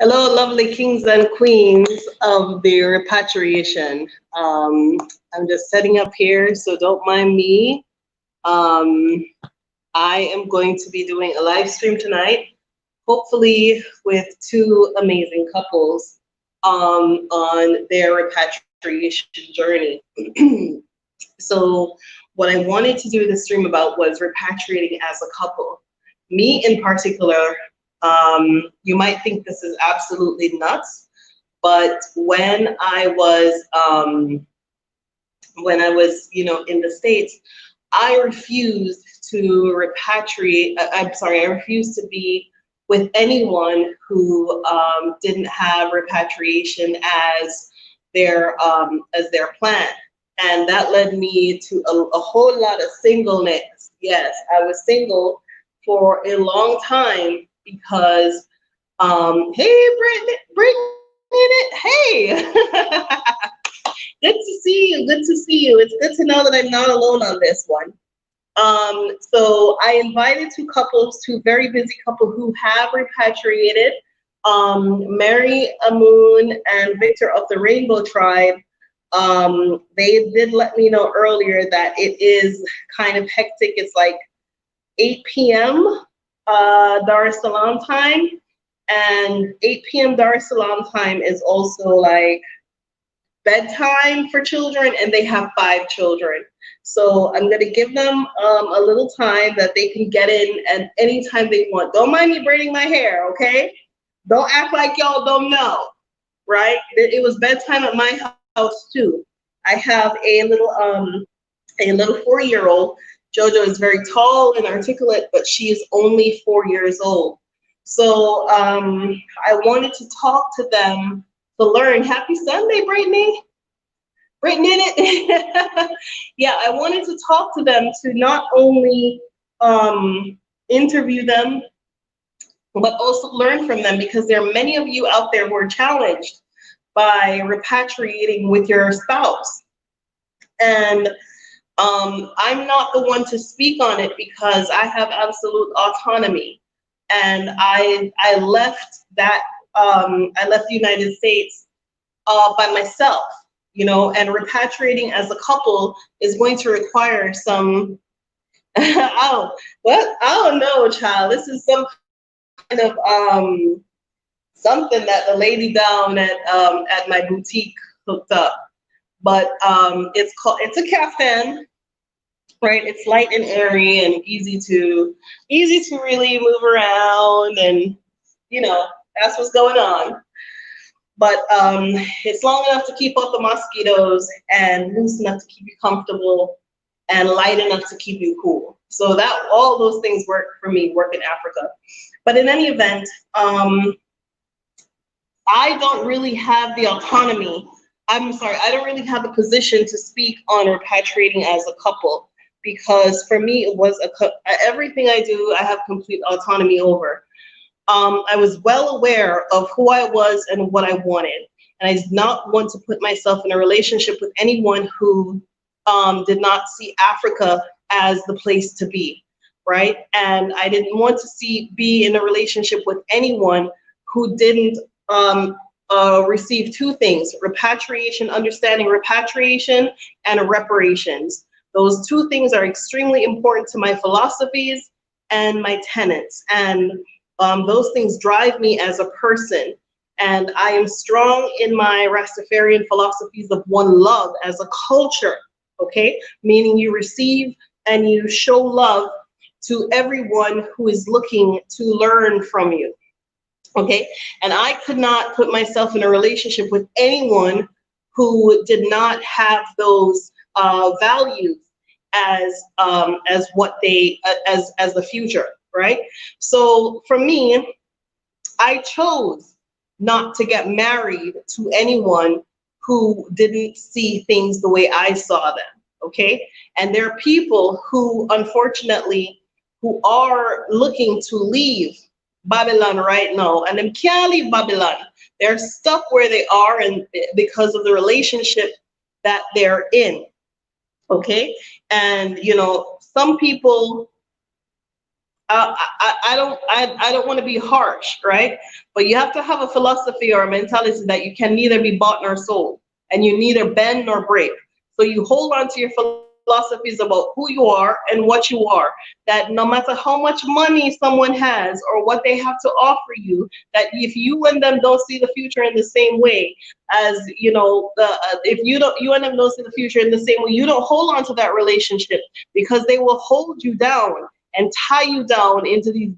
Hello, lovely kings and queens of the repatriation. I'm just setting up here, so don't mind me. Um, I am going to be doing a live stream tonight, hopefully with two amazing couples on their repatriation journey. So, what I wanted to do this stream about was repatriating as a couple. Me in particular, you might think this is absolutely nuts, but when I was, in the States, I refused to repatriate. I'm sorry, I refused to be with anyone who didn't have repatriation as their plan, and that led me to a whole lot of singleness. Yes, I was single for a long time because, hey, Brittany, hey. Good to see you. Good to see you. It's good to know that I'm not alone on this one. So I invited two very busy couples who have repatriated, Meri, Amun, and Victor of the Rainbow Tribe. They did let me know earlier that it is kind of hectic. It's like 8 p.m. Dar es Salaam time, and 8 p.m. Dar es Salaam time is also like bedtime for children, and they have 5 children. So I'm gonna give them a little time that they can get in at any time they want. Don't mind me braiding my hair, okay? Don't act like y'all don't know, right? It was bedtime at my house too. I have a little 4-year-old. Jojo is very tall and articulate, but she is only 4 years old. So I wanted to talk to them to learn. Happy Sunday, Brittany. Brittany in it. Yeah, I wanted to talk to them to not only interview them, but also learn from them, because there are many of you out there who are challenged by repatriating with your spouse. And I'm not the one to speak on it because I have absolute autonomy. And I left the United States by myself, and repatriating as a couple is going to require some, I don't know, child. This is some kind of something that the lady down at my boutique hooked up. But it's a caftan, right? It's light and airy and easy to really move around, and that's what's going on. But it's long enough to keep out the mosquitoes and loose enough to keep you comfortable and light enough to keep you cool. So that all those things work for me, work in Africa. But in any event, I don't really have the autonomy. I don't really have a position to speak on repatriating as a couple, because for me it was everything I do, I have complete autonomy over. I was well aware of who I was and what I wanted, and I did not want to put myself in a relationship with anyone who did not see Africa as the place to be, right? And I didn't want to be in a relationship with anyone who didn't receive 2 things: repatriation, understanding repatriation, and reparations. Those 2 things are extremely important to my philosophies and my tenets, and those things drive me as a person. And I am strong in my Rastafarian philosophies of one love as a culture, okay? Meaning you receive and you show love to everyone who is looking to learn from you, okay? And I could not put myself in a relationship with anyone who did not have those values as what they as the future, right? So for me, I chose not to get married to anyone who didn't see things the way I saw them, okay? And there are people who, unfortunately, who are looking to leave Babylon right now, and them can't leave Babylon. They're stuck where they are, and because of the relationship that they're in, okay? And some people I don't want to be harsh, right? But you have to have a philosophy or a mentality that you can neither be bought nor sold, and you neither bend nor break. So you hold on to your philosophies about who you are and what you are. That no matter how much money someone has or what they have to offer you, that if you and them don't see the future in the same way, as if you and them don't see the future in the same way, you don't hold on to that relationship, because they will hold you down and tie you down into these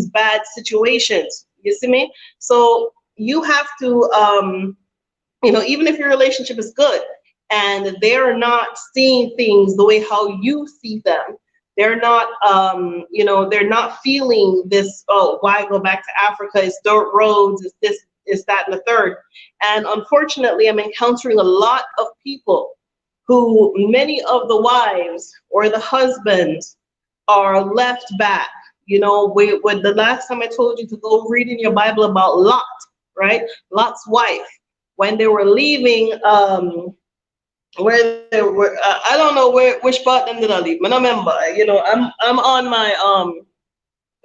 bad situations. You see me? So you have to even if your relationship is good and they're not seeing things the way how you see them, they're not they're not feeling this, oh, why go back to Africa, it's dirt roads, it's this, it's that, and the third. And unfortunately, I'm encountering a lot of people who, many of the wives or the husbands, are left back. When the last time I told you to go read in your Bible about Lot, right? Lot's wife, when they were leaving, where they were, I don't know which part them did I leave. I don't remember. I'm on my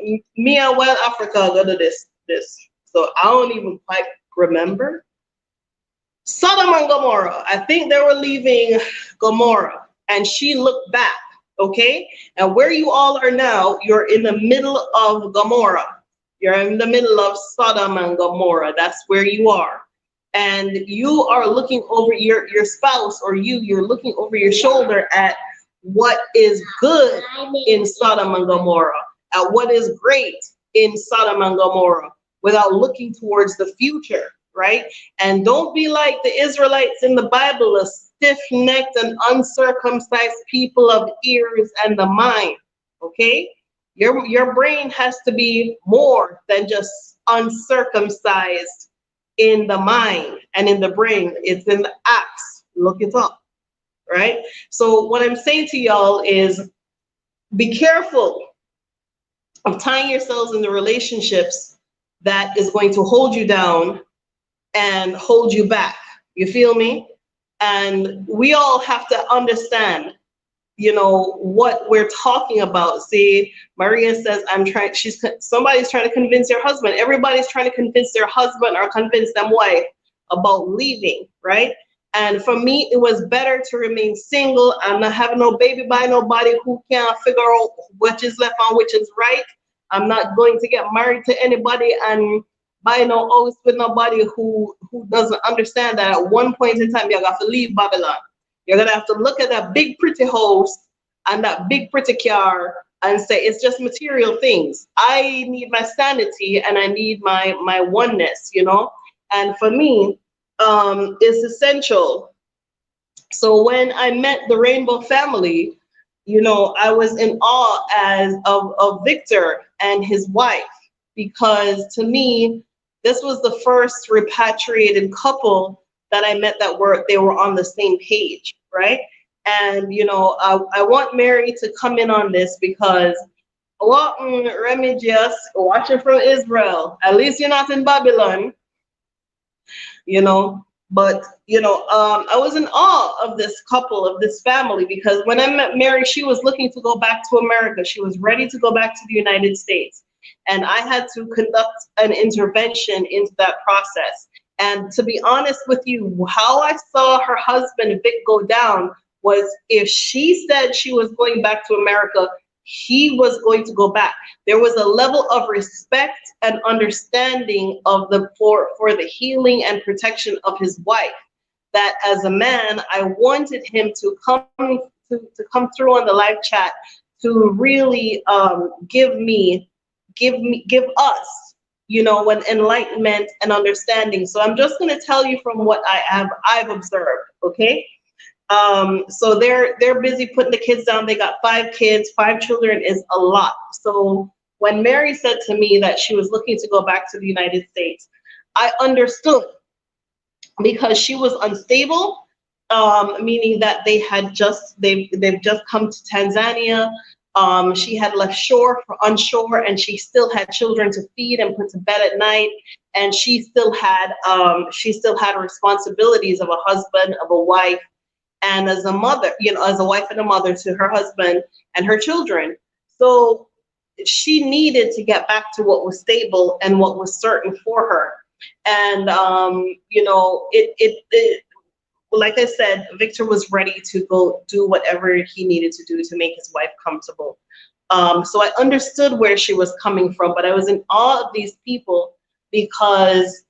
me and Well Africa go to this, so I don't even quite remember. Sodom and Gomorrah. I think they were leaving Gomorrah, and she looked back. Okay, and where you all are now, you're in the middle of Gomorrah. You're in the middle of Sodom and Gomorrah. That's where you are. And you are looking over your spouse, or you're looking over your shoulder at what is good in Sodom and Gomorrah, at what is great in Sodom and Gomorrah, without looking towards the future, right? And don't be like the Israelites in the Bible, a stiff-necked and uncircumcised people of ears and the mind, okay? Your brain has to be more than just uncircumcised in the mind and in the brain. It's in the acts. Look it up, right? So what I'm saying to y'all is, be careful of tying yourselves in the relationships that is going to hold you down and hold you back. You feel me? And we all have to understand, what we're talking about. See, Maria says, somebody's trying to convince your husband. Everybody's trying to convince their husband or convince them wife about leaving, right? And for me, it was better to remain single and not have no baby by nobody who can't figure out which is left and which is right. I'm not going to get married to anybody and buy no house with nobody who doesn't understand that at one point in time, you're going to have to leave Babylon. You're going to have to look at that big pretty house and that big pretty car and say, it's just material things. I need my sanity and I need my oneness, And for me, it's essential. So when I met the Rainbow family, I was in awe of Victor and his wife, because to me, this was the first repatriated couple that I met they were on the same page, right? And I want Meri to come in on this, because Remy, just watching from Israel. At least you're not in Babylon, But I was in awe of this couple, of this family, because when I met Meri, she was looking to go back to America. She was ready to go back to the United States, and I had to conduct an intervention into that process. And to be honest with you, how I saw her husband, Vic, go down was, if she said she was going back to America, he was going to go back. There was a level of respect and understanding of for the healing and protection of his wife, that as a man, I wanted him to come through on the live chat to really give us, an enlightenment and understanding. So I'm just going to tell you from what I've observed, okay? So they're busy putting the kids down. They got 5 kids. 5 children is a lot. So when Meri said to me that she was looking to go back to the United States, I understood, because she was unstable, meaning that they've just come to Tanzania. She had left shore for onshore, and she still had children to feed and put to bed at night. And she still had responsibilities of a husband, of a wife, and as a mother, as a wife and a mother to her husband and her children. So she needed to get back to what was stable and what was certain for her. And you know, it like I said, Victor was ready to go do whatever he needed to do to make his wife comfortable. So I understood where she was coming from, but I was in awe of these people because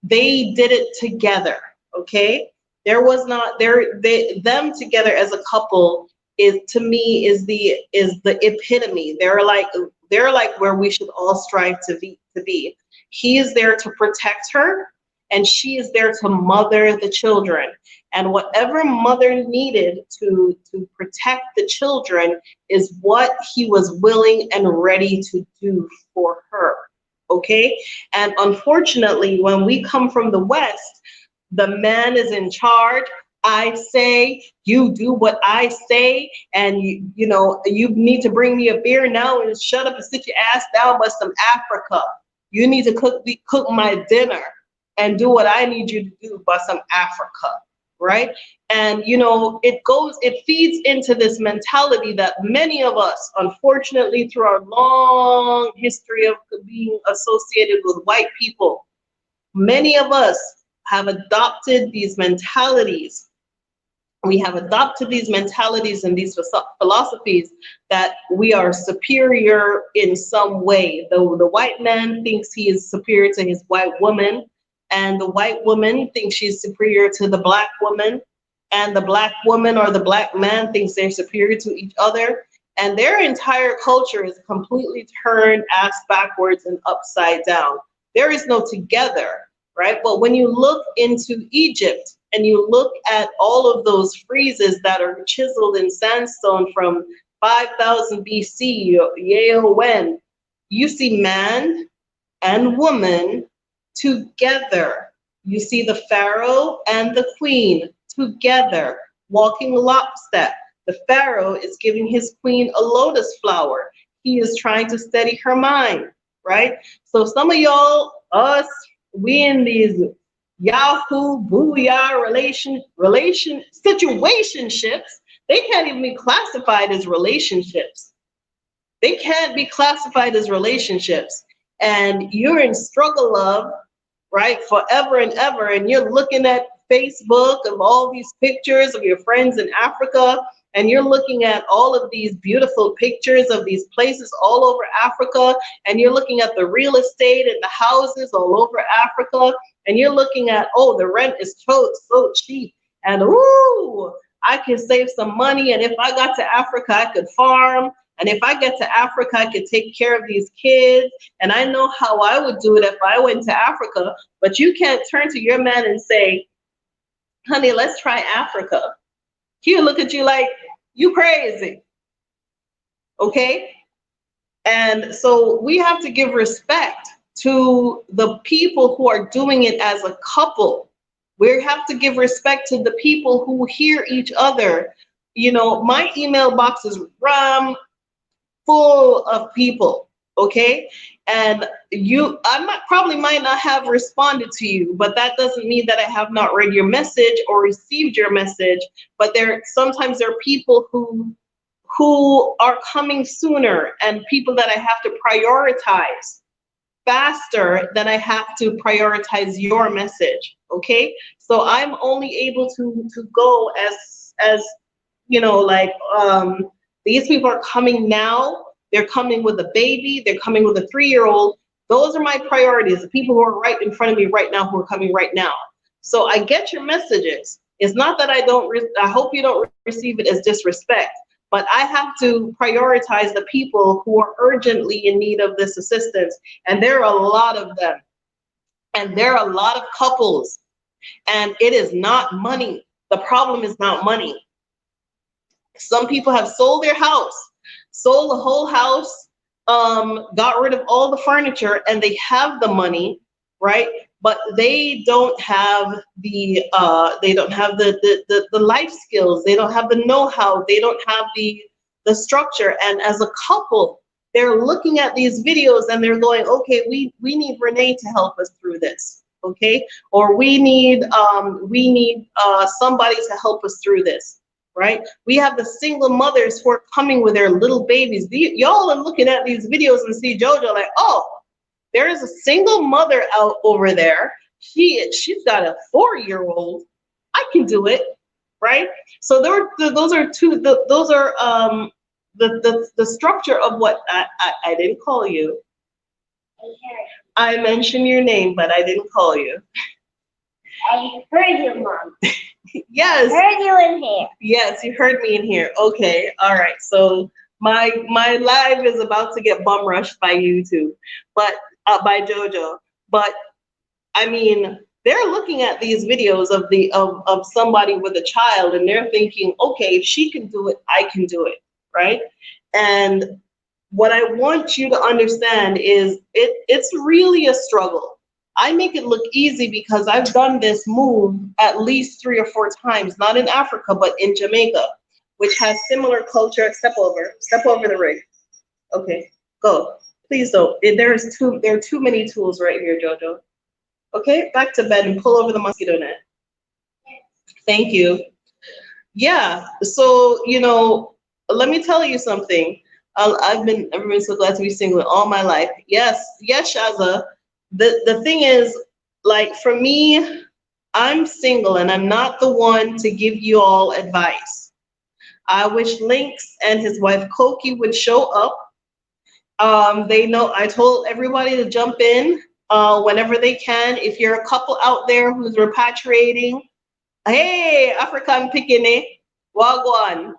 they did it together. Okay, there was not them together as a couple is, to me, is the epitome. They're like where we should all strive to be. He is there to protect her, and she is there to mother the children. And whatever mother needed to protect the children is what he was willing and ready to do for her. Okay? And unfortunately, when we come from the West, the man is in charge. I say, you do what I say, and you know, you need to bring me a beer now and shut up and sit your ass down by some Africa. You need to cook my dinner and do what I need you to do by some Africa, right? And you know, it feeds into this mentality that many of us, unfortunately, through our long history of being associated with white people, many of us have adopted these mentalities. We have adopted these mentalities and these philosophies that we are superior in some way. The white man thinks he is superior to his white woman, and the white woman thinks she's superior to the black woman, and the black woman or the black man thinks they're superior to each other. And their entire culture is completely turned ass backwards and upside down. There is no together, right? But when you look into Egypt and you look at all of those friezes that are chiseled in sandstone from 5000 BC, Yeowen, you see man and woman together. You see the pharaoh and the queen together, walking lockstep. The pharaoh is giving his queen a lotus flower. He is trying to steady her mind, right? So some of y'all, us, we in these Yahoo, booyah situationships, they can't even be classified as relationships. They can't be classified as relationships. And you're in struggle love, right, forever and ever. And you're looking at Facebook of all these pictures of your friends in Africa, and you're looking at all of these beautiful pictures of these places all over Africa, and you're looking at the real estate and the houses all over Africa, and you're looking at, oh, the rent is so cheap, and ooh, I can save some money, and if I got to Africa, I could farm, and if I get to Africa, I could take care of these kids, and I know how I would do it if I went to Africa. But you can't turn to your man and say, honey, let's try Africa. He'll look at you like, you crazy, okay? And so we have to give respect to the people who are doing it as a couple. We have to give respect to the people who hear each other. You know, my email box is full of people, okay? And probably might not have responded to you, but that doesn't mean that I have not read your message or received your message. But sometimes there are people who are coming sooner, and people that I have to prioritize faster than I have to prioritize your message, okay? So I'm only able to go as you know, like these people are coming now. They're coming with a baby. They're coming with a 3-year-old. Those are my priorities, the people who are right in front of me right now, who are coming right now. So I get your messages. It's not that I hope you don't receive it as disrespect, but I have to prioritize the people who are urgently in need of this assistance. And there are a lot of them. And there are a lot of couples. And it is not money. The problem is not money. Some people have sold their house, sold the whole house, got rid of all the furniture, and they have the money, right? But they don't have the life skills. They don't have the know-how. They don't have the structure. And as a couple, they're looking at these videos and they're going, okay, we need Renee to help us through this, okay? Or we need somebody to help us through this. right? We have the single mothers who are coming with their little babies. Y'all are looking at these videos and see JoJo like, oh, there is a single mother out over there. She's got a 4-year-old. I can do it, right? So those are the structure of what I didn't call you. I mentioned your name, but I didn't call you. I heard you, Mom. Yes. I heard you in here. Yes, you heard me in here. Okay, all right. So my live is about to get bum rushed by YouTube, but by JoJo. But I mean, they're looking at these videos of somebody with a child, and they're thinking, okay, if she can do it, I can do it, right? And what I want you to understand is it's really a struggle. I make it look easy because I've done this move at least 3 or 4 times, not in Africa, but in Jamaica, which has similar culture. Step over the rig. Okay, go. Please don't. There are too many tools right here, JoJo. Okay, back to bed and pull over the mosquito net. Thank you. Yeah, so, let me tell you something. I've been so glad to be single all my life. Yes, Shaza. The thing is, like, for me, I'm single and I'm not the one to give you all advice. I wish Lynx and his wife Koqui would show up. They know I told everybody to jump in whenever they can. If you're a couple out there who's repatriating, hey, African Pikini, Wagwan.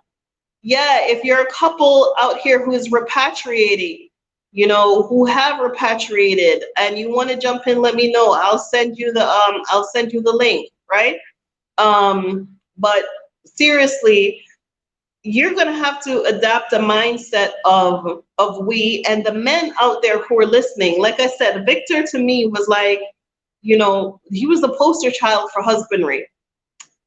Yeah, if you're a couple out here who is repatriating, who have repatriated, and you want to jump in, let me know. I'll send you the link, right? But seriously, you're gonna have to adapt a mindset of we, and the men out there who are listening. Like I said, Victor to me was like, he was the poster child for husbandry.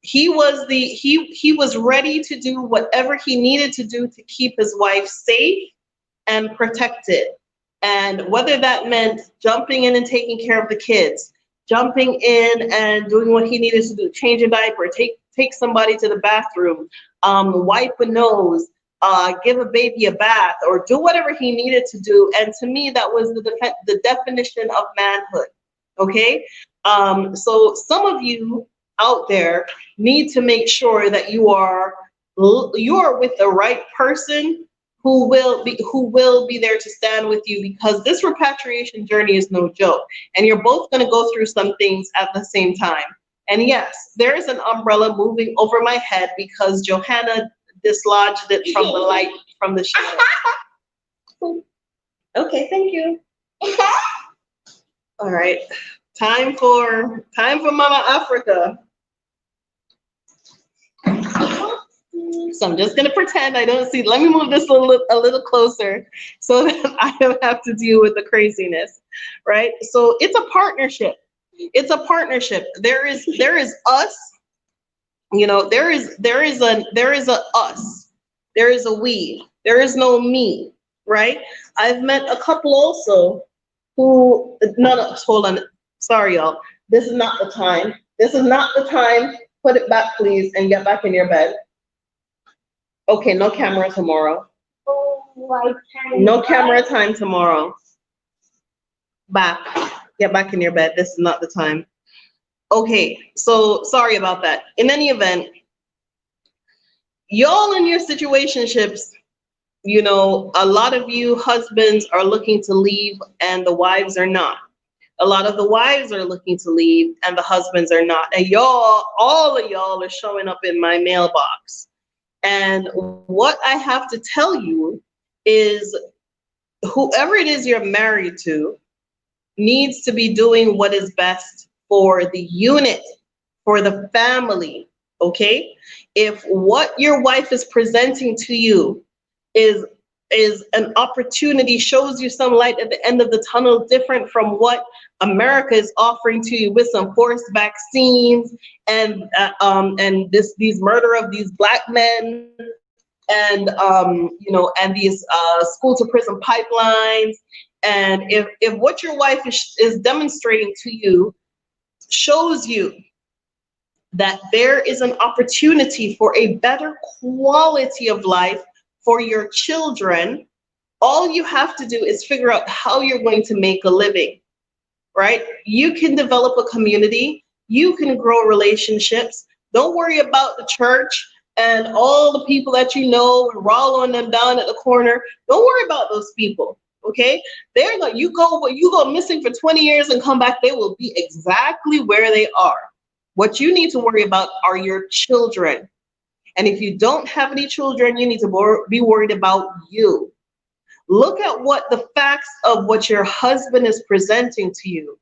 He was ready to do whatever he needed to do to keep his wife safe and protected. And whether that meant jumping in and taking care of the kids, jumping in and doing what he needed to do, change a diaper, take somebody to the bathroom, wipe a nose, give a baby a bath, or do whatever he needed to do. And to me, that was the definition of manhood. Okay? So some of you out there need to make sure that you are with the right person who will be there to stand with you, because this repatriation journey is no joke, and you're both going to go through some things at the same time. And yes, there is an umbrella moving over my head because Johanna dislodged it from the light, from the shadow. Okay, thank you. All right, time for Mama Africa. So I'm just gonna pretend I don't see. Let me move this a little closer so that I don't have to deal with the craziness, right? So it's a partnership. It's a partnership. There is us. There is a us. There is a we. There is no me, right? I've met a couple also who hold on. Sorry, y'all. This is not the time. This is not the time. Put it back, please, and get back in your bed. Okay, no camera tomorrow. No camera time tomorrow. Back. Get back in your bed. This is not the time. Okay, so sorry about that. In any event, y'all in your situationships, a lot of you husbands are looking to leave and the wives are not. A lot of the wives are looking to leave and the husbands are not. And all of y'all are showing up in my mailbox. And what I have to tell you is, whoever it is you're married to needs to be doing what is best for the unit, for the family, okay? If what your wife is presenting to you is an opportunity, shows you some light at the end of the tunnel, different from what America is offering to you with some forced vaccines and these murder of these Black men and and these school to prison pipelines, and if what your wife is demonstrating to you shows you that there is an opportunity for a better quality of life for your children, all you have to do is figure out how you're going to make a living, right? You can develop a community, you can grow relationships. Don't worry about the church and all the people that you know and rolling them down at the corner. Don't worry about those people, okay? They're like, you go missing for 20 years and come back, they will be exactly where they are. What you need to worry about are your children. And if you don't have any children, you need to be worried about you. Look at what the facts of what your husband is presenting to you.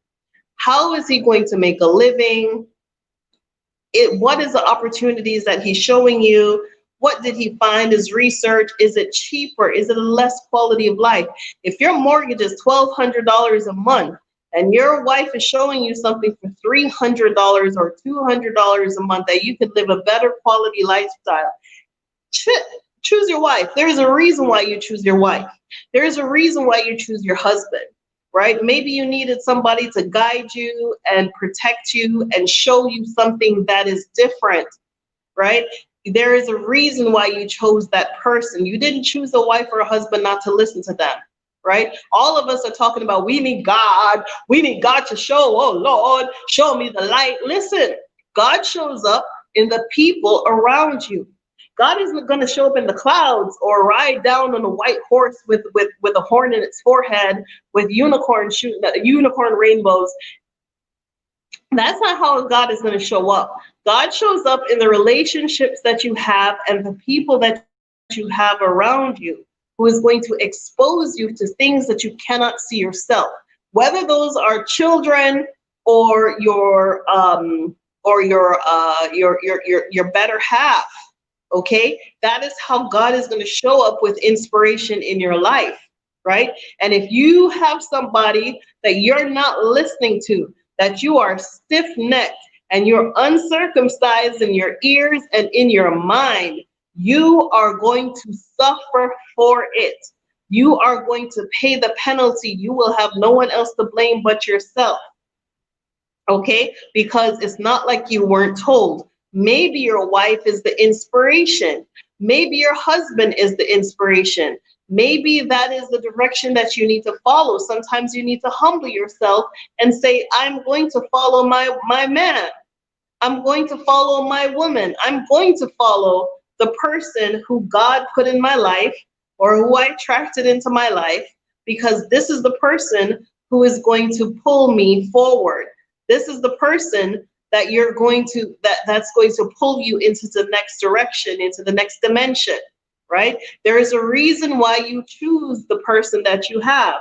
How is he going to make a living? What is the opportunities that he's showing you? What did he find as research? Is it cheaper? Is it a less quality of life? If your mortgage is $1,200 a month and your wife is showing you something for $300 or $200 a month that you could live a better quality lifestyle, choose your wife. There's a reason why you choose your wife. There's a reason why you choose your husband, right? Maybe you needed somebody to guide you and protect you and show you something that is different, right? There is a reason why you chose that person. You didn't choose a wife or a husband not to listen to them, right? All of us are talking about we need God. We need God to show, oh Lord, show me the light. Listen, God shows up in the people around you. God isn't going to show up in the clouds or ride down on a white horse with a horn in its forehead with unicorn rainbows. That's not how God is going to show up. God shows up in the relationships that you have and the people that you have around you, who is going to expose you to things that you cannot see yourself, whether those are children or your better half. Okay, that is how God is going to show up with inspiration in your life, right? And if you have somebody that you're not listening to, that you are stiff-necked and you're uncircumcised in your ears and in your mind, you are going to suffer for it. You are going to pay the penalty. You will have no one else to blame but yourself, okay? Because it's not like you weren't told. Maybe your wife is the inspiration. Maybe your husband is the inspiration. Maybe that is the direction that you need to follow. Sometimes you need to humble yourself and say, I'm going to follow my man. I'm going to follow my woman. I'm going to follow the person who God put in my life or who I attracted into my life, because this is the person who is going to pull me forward. This is the person that that's going to pull you into the next direction, into the next dimension, right? There is a reason why you choose the person that you have,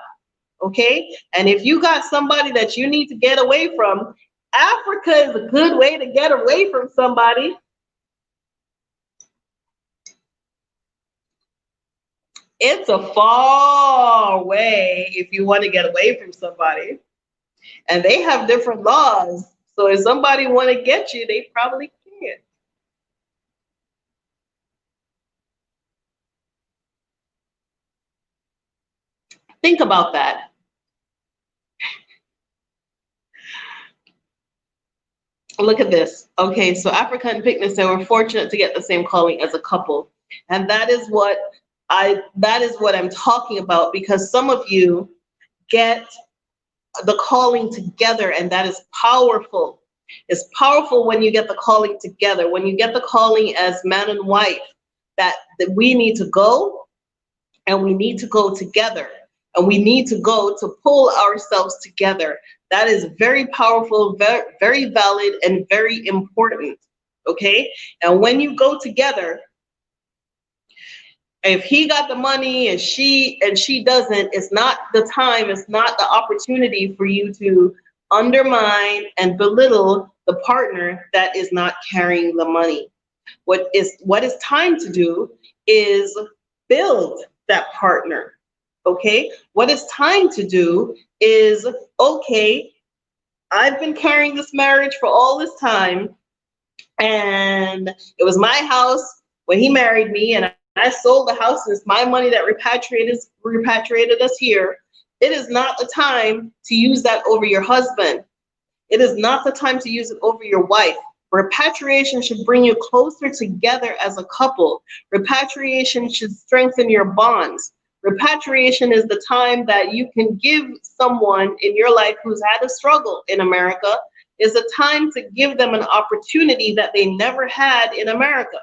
okay? And if you got somebody that you need to get away from, Africa is a good way to get away from somebody. It's a far way if you want to get away from somebody. And they have different laws. So if somebody want to get you, they probably can. Think about that. Look at this. Okay, so Africa and Picnic said we're fortunate to get the same calling as a couple. And that is what I'm talking about, because some of you get the calling together, and that is powerful. It's powerful when you get the calling together, when you get the calling as man and wife, that we need to go, and we need to go together, and we need to go to pull ourselves together. That is very powerful, very, very valid, and very important, okay? And when you go together, if he got the money and she doesn't, it's not the time, it's not the opportunity for you to undermine and belittle the partner that is not carrying the money. What is time to do is build that partner, okay? What is time to do is, okay, I've been carrying this marriage for all this time, and it was my house when he married me, and I sold the house, and it's my money that repatriated us here. It is not the time to use that over your husband. It is not the time to use it over your wife. Repatriation should bring you closer together as a couple. Repatriation should strengthen your bonds. Repatriation is the time that you can give someone in your life who's had a struggle in America, is a time to give them an opportunity that they never had in America.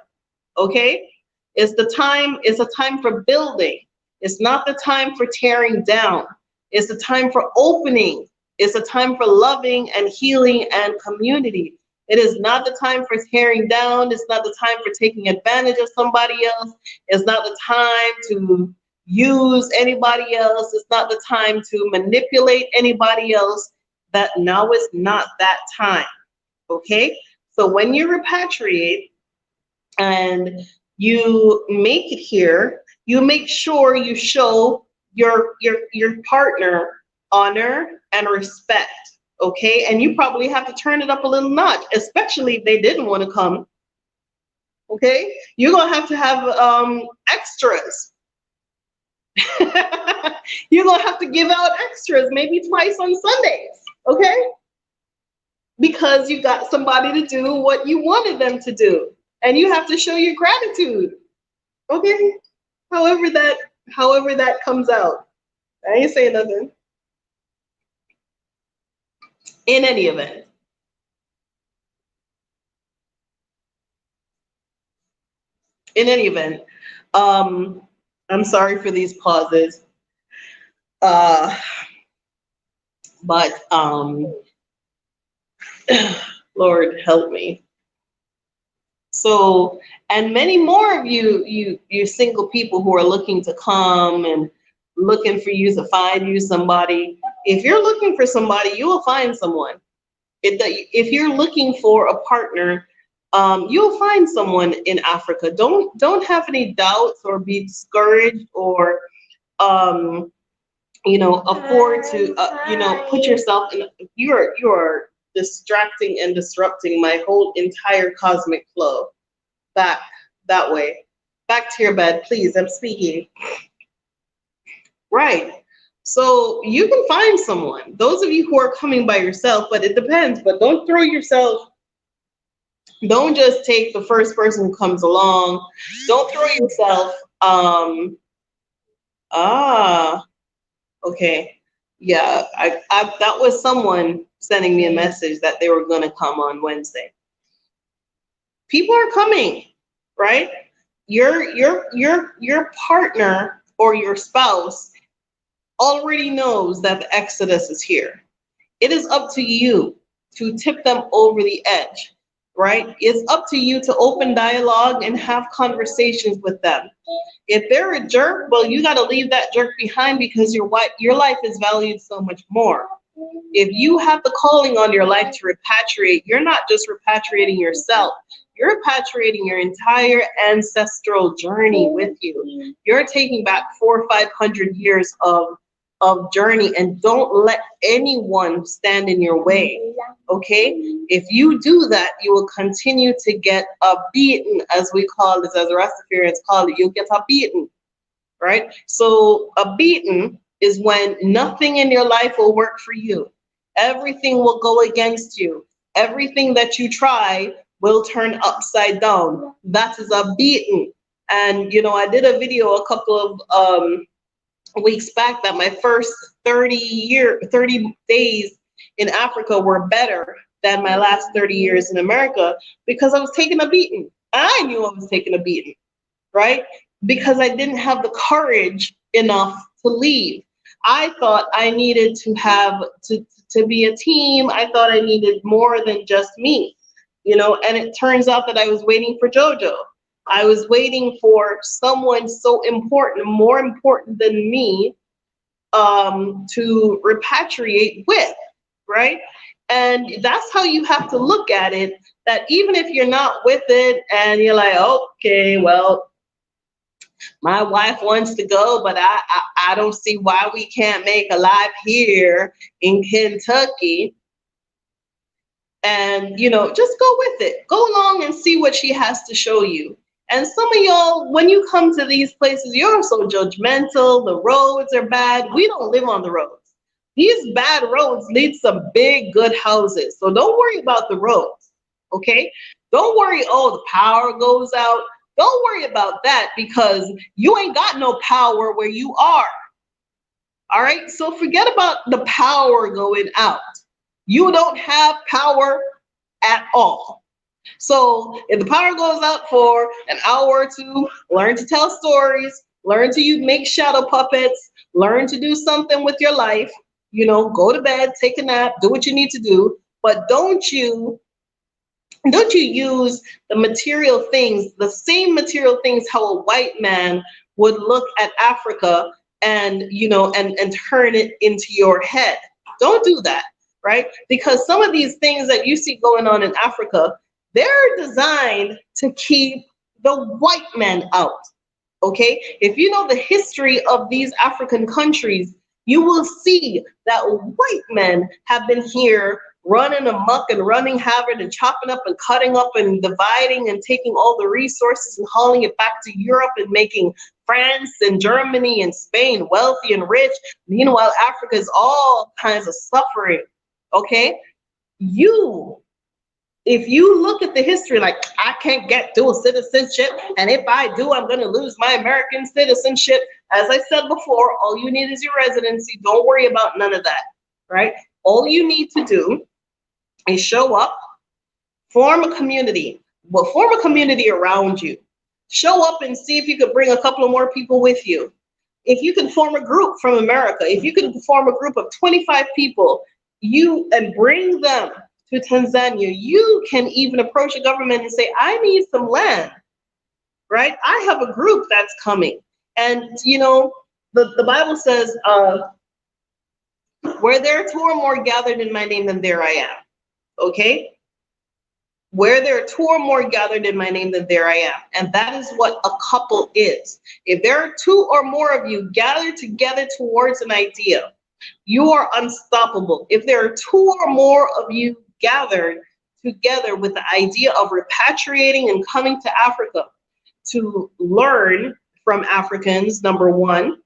Okay? It's a time for building. It's not the time for tearing down. It's a time for opening. It's a time for loving and healing and community. It is not the time for tearing down. It's not the time for taking advantage of somebody else. It's not the time to use anybody else. It's not the time to manipulate anybody else. That now is not that time. Okay? So when you repatriate and you make it here, you make sure you show your partner honor and respect. Okay, and you probably have to turn it up a little notch, especially if they didn't want to come. Okay, you're gonna have to have extras. You're gonna have to give out extras, maybe twice on Sundays. Okay, because you got somebody to do what you wanted them to do, and you have to show your gratitude. Okay, however that comes out. I ain't saying nothing. In any event, I'm sorry for these pauses, but Lord help me. So, and many more of you single people who are looking to come and looking for you to find you somebody. If you're looking for somebody, you will find someone. If you're looking for a partner, you'll find someone in Africa. Don't have any doubts or be discouraged or afford to put yourself in. You are distracting and disrupting my whole entire cosmic flow. Back that way. Back to your bed, please. I'm speaking. Right. So you can find someone. Those of you who are coming by yourself, but it depends. But don't throw yourself. Don't just take the first person who comes along. Don't throw yourself. Okay. Yeah. I that was someone sending me a message that they were going to come on Wednesday. People are coming, right? Your partner or your spouse already knows that the Exodus is here. It is up to you to tip them over the edge, right? It's up to you to open dialogue and have conversations with them. If they're a jerk, well, you got to leave that jerk behind because your life is valued so much more. If you have the calling on your life to repatriate, you're not just repatriating yourself. You're repatriating your entire ancestral journey with you. You're taking back 400 or 500 years of journey, and don't let anyone stand in your way. Okay? If you do that, you will continue to get a beaten, as we call this, as the Rastafarians call it. You'll get a beaten, right? So a beaten is when nothing in your life will work for you. Everything will go against you. Everything that you try will turn upside down. That is a beaten. And I did a video a couple of weeks back that my first 30 days in Africa were better than my last 30 years in America because I was taking a beating. I knew I was taking a beating, right? Because I didn't have the courage enough to leave. I thought I needed to have to be a team. I thought I needed more than just me, and it turns out that I was waiting for JoJo. I was waiting for someone so important, more important than me, to repatriate with, right? And that's how you have to look at it, that even if you're not with it and you're like, okay, well, my wife wants to go, but I don't see why we can't make a life here in Kentucky. And, just go with it. Go along and see what she has to show you. And some of y'all, when you come to these places, you're so judgmental. The roads are bad. We don't live on the roads. These bad roads lead some big, good houses. So don't worry about the roads. okay? Don't worry, oh, the power goes out. Don't worry about that because you ain't got no power where you are. All right, so forget about the power going out. You don't have power at all. So if the power goes out for an hour or two, learn to tell stories, learn to make shadow puppets, learn to do something with your life, go to bed, take a nap, do what you need to do, but don't you use the material things, the same material things how a white man would look at Africa and and turn it into your head. Don't do that, right? Because some of these things that you see going on in Africa, they're designed to keep the white man out. Okay? If you know the history of these African countries, you will see that white men have been here running amok and running havoc and chopping up and cutting up and dividing and taking all the resources and hauling it back to Europe and making France and Germany and Spain wealthy and rich. Meanwhile, Africa is all kinds of suffering. Okay? If you look at the history, like, I can't get dual citizenship, and if I do, I'm going to lose my American citizenship. As I said before, all you need is your residency. Don't worry about none of that, right? All you need to do is show up, form a community. Well, form a community around you. Show up and see if you could bring a couple of more people with you. If you can form a group from America, if you can form a group of 25 people, and bring them to Tanzania, you can even approach a government and say, I need some land, right? I have a group that's coming. And, the Bible says, where there are two or more gathered in my name, then there I am. Okay? Where there are two or more gathered in my name, then there I am. And that is what a couple is. If there are two or more of you gathered together towards an idea, you are unstoppable. If there are two or more of you gathered together with the idea of repatriating and coming to Africa to learn from Africans, number one,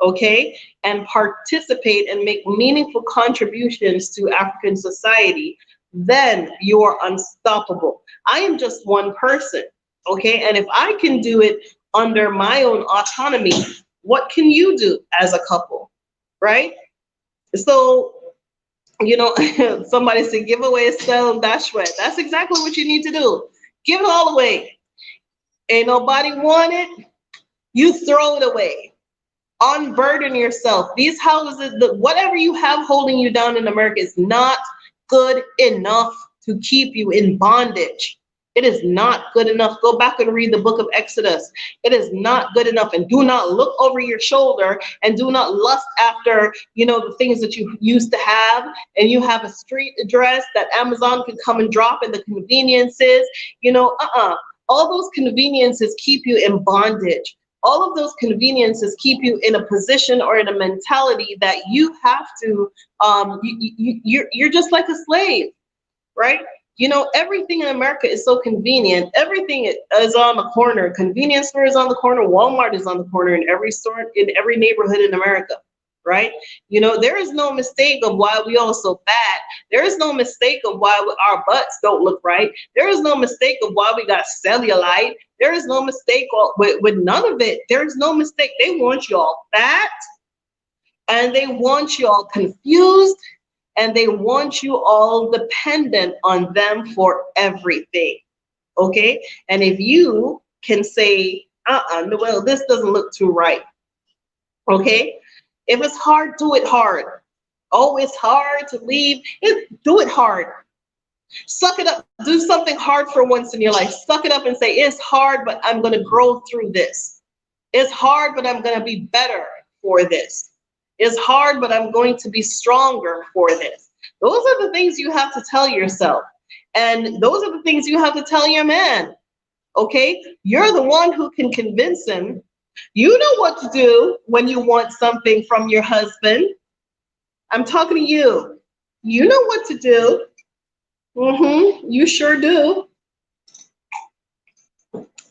okay, and participate and make meaningful contributions to African society, then you are unstoppable. I am just one person, okay, and if I can do it under my own autonomy, what can you do as a couple, right? So, somebody said, give away, sell, and dash away. That's exactly what you need to do. Give it all away. Ain't nobody want it, you throw it away. Unburden yourself. These houses, whatever you have holding you down in America is not good enough to keep you in bondage. It is not good enough. Go back and read the book of Exodus. It is not good enough. And do not look over your shoulder and do not lust after, the things that you used to have. And you have a street address that Amazon can come and drop, and the conveniences, all those conveniences keep you in bondage. All of those conveniences keep you in a position or in a mentality that you have to, you're just like a slave, right? Everything in America is so convenient. Everything is on the corner. Convenience store is on the corner. Walmart is on the corner in every store, in every neighborhood in America, right? There is no mistake of why we all so fat. There is no mistake of why our butts don't look right. There is no mistake of why we got cellulite. There is no mistake with none of it. There is no mistake. They want y'all fat, and they want y'all confused, and they want you all dependent on them for everything, okay? And if you can say, well, this doesn't look too right, okay? If it's hard, do it hard. Oh, it's hard to leave. Do it hard. Suck it up. Do something hard for once in your life. Suck it up and say, it's hard, but I'm going to grow through this. It's hard, but I'm going to be better for this. It's hard, but I'm going to be stronger for this. Those are the things you have to tell yourself. And those are the things you have to tell your man. Okay? You're the one who can convince him. You know what to do when you want something from your husband. I'm talking to you. You know what to do. You sure do.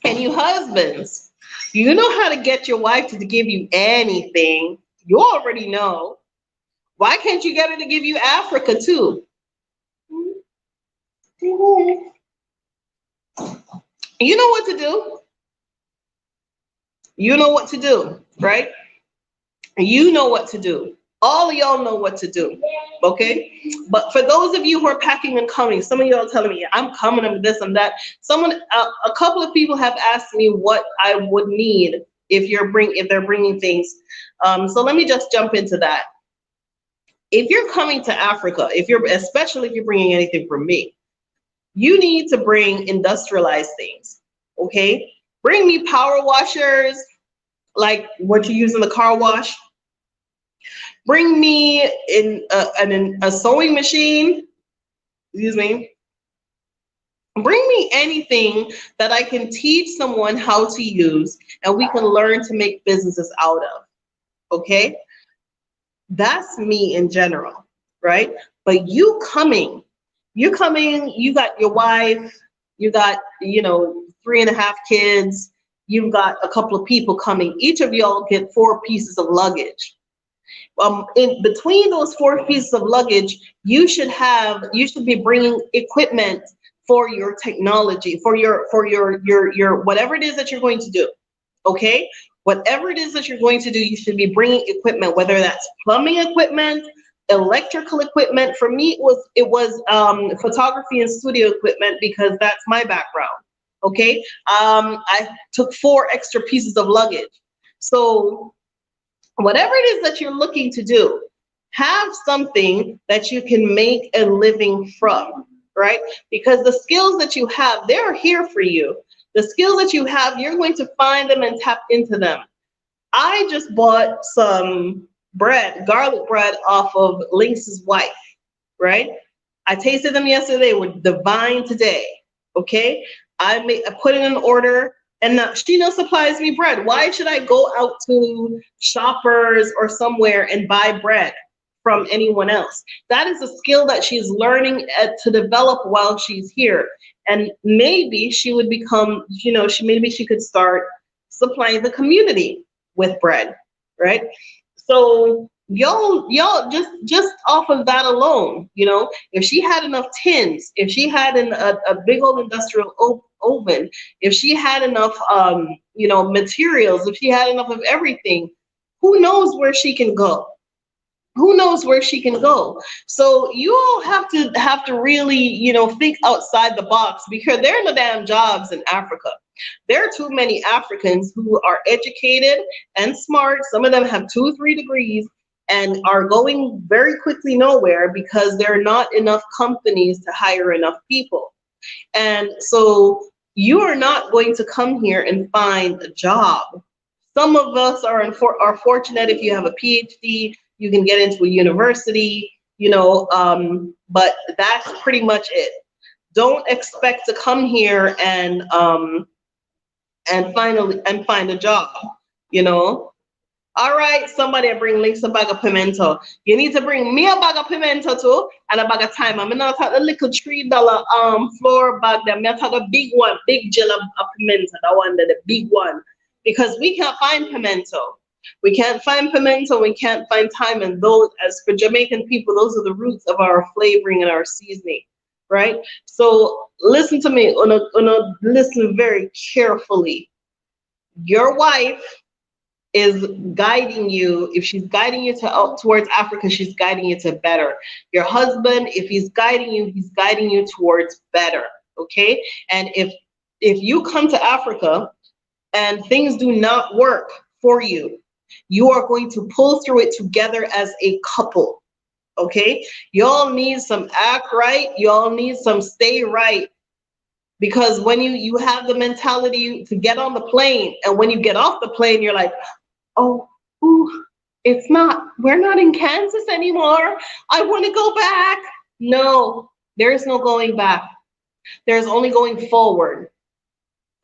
And you husbands, you know how to get your wife to give you anything. You already know. Why can't you get her to give you Africa too? You know what to do. You know what to do, right? You know what to do. All of y'all know what to do, okay? But for those of you who are packing and coming, some of y'all telling me, I'm coming, I'm this, I'm that. A couple of people have asked me what I would need if they're bringing things. So let me just jump into that. If you're coming to Africa, especially if you're bringing anything from me, you need to bring industrialized things, okay? Bring me power washers, like what you use in the car wash. Bring me a sewing machine, excuse me. Bring me anything that I can teach someone how to use and we can learn to make businesses out of, okay? That's me in general, right? But you got your wife, you got, 3.5 kids, you've got a couple of people coming. Each of y'all get 4 pieces of luggage. In between those 4 pieces of luggage, you should be bringing equipment for your technology, for your whatever it is that you're going to do, okay? Whatever it is that you're going to do, you should be bringing equipment, whether that's plumbing equipment, electrical equipment. For me, it was photography and studio equipment because that's my background, okay? I took 4 extra pieces of luggage. So whatever it is that you're looking to do, have something that you can make a living from, right? Because the skills that you have, they're here for you. The skills that you have, you're going to find them and tap into them. I just bought some garlic bread off of Lynx's wife, right? I tasted them yesterday, they were divine today, okay? I put in an order, and now she now supplies me bread. Why should I go out to Shoppers or somewhere and buy bread from anyone else? That is a skill that she's learning to develop while she's here. And maybe she would become, maybe she could start supplying the community with bread, right? So y'all just off of that alone, if she had enough tins, if she had a big old industrial oven, if she had enough materials, if she had enough of everything, who knows where she can go? Who knows where she can go? So you all have to really, think outside the box, because there are no damn jobs in Africa. There are too many Africans who are educated and smart. Some of them have 2-3 degrees and are going very quickly nowhere because there are not enough companies to hire enough people. And so you are not going to come here and find a job. Some of us are fortunate. If you have a PhD, you can get into a university, but that's pretty much it. Don't expect to come here and find a job, All right, somebody bring Lynx a bag of pimento. You need to bring me a bag of pimento too, and a bag of thyme. I'm not talking a little $3 flour bag. I'm not talking a big one, big gel of pimento. That one, the big one, because we can't find pimento. We can't find pimento. We can't find thyme, and those, as for Jamaican people, those are the roots of our flavoring and our seasoning, right? So listen to me. Listen very carefully. Your wife is guiding you. If she's guiding you towards Africa, she's guiding you to better. Your husband, if he's guiding you towards better, okay? And if you come to Africa and things do not work for you, you are going to pull through it together as a couple, okay? Y'all need some act right. Y'all need some stay right. Because when you have the mentality to get on the plane, and when you get off the plane, you're like, oh, ooh, we're not in Kansas anymore. I want to go back. No, there is no going back. There's only going forward,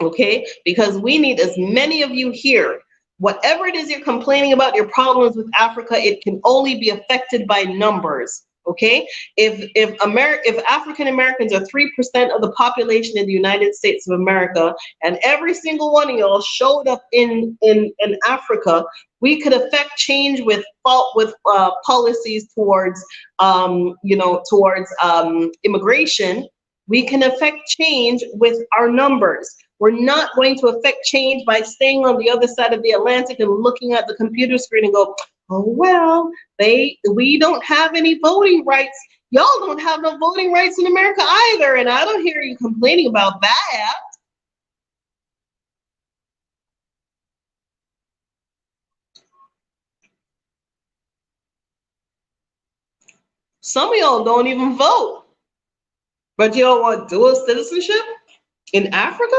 okay? Because we need as many of you here. Whatever it is you're complaining about, your problems with Africa, it can only be affected by numbers, okay? If African Americans are 3% of the population in the United States of America, and every single one of y'all showed up in Africa, we could affect change with policies towards immigration We can affect change with our numbers. We're not going to affect change by staying on the other side of the Atlantic and looking at the computer screen and go, oh, well, we don't have any voting rights. Y'all don't have no voting rights in America either, and I don't hear you complaining about that. Some of y'all don't even vote, but y'all want dual citizenship in Africa?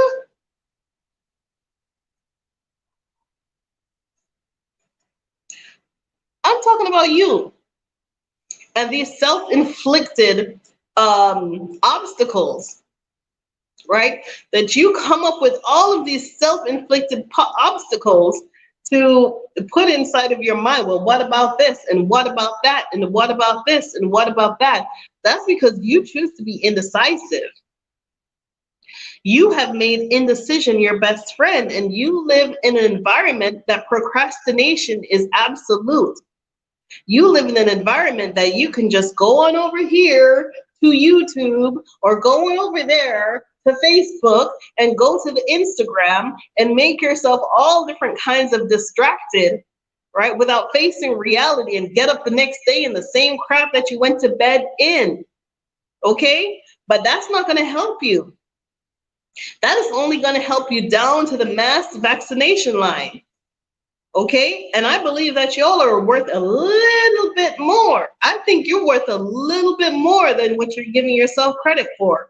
I'm talking about you and these self-inflicted obstacles, right? That you come up with all of these self-inflicted obstacles to put inside of your mind. Well, what about this? And what about that? And what about this? And what about that? That's because you choose to be indecisive. You have made indecision your best friend, and you live in an environment that procrastination is absolute. You live in an environment that you can just go on over here to YouTube or go on over there to Facebook and go to the Instagram and make yourself all different kinds of distracted, right? Without facing reality, and get up the next day in the same crap that you went to bed in, okay? But that's not gonna help you. That is only gonna help you down to the mass vaccination line. Okay, and I believe that y'all are worth a little bit more. I think you're worth a little bit more than what you're giving yourself credit for.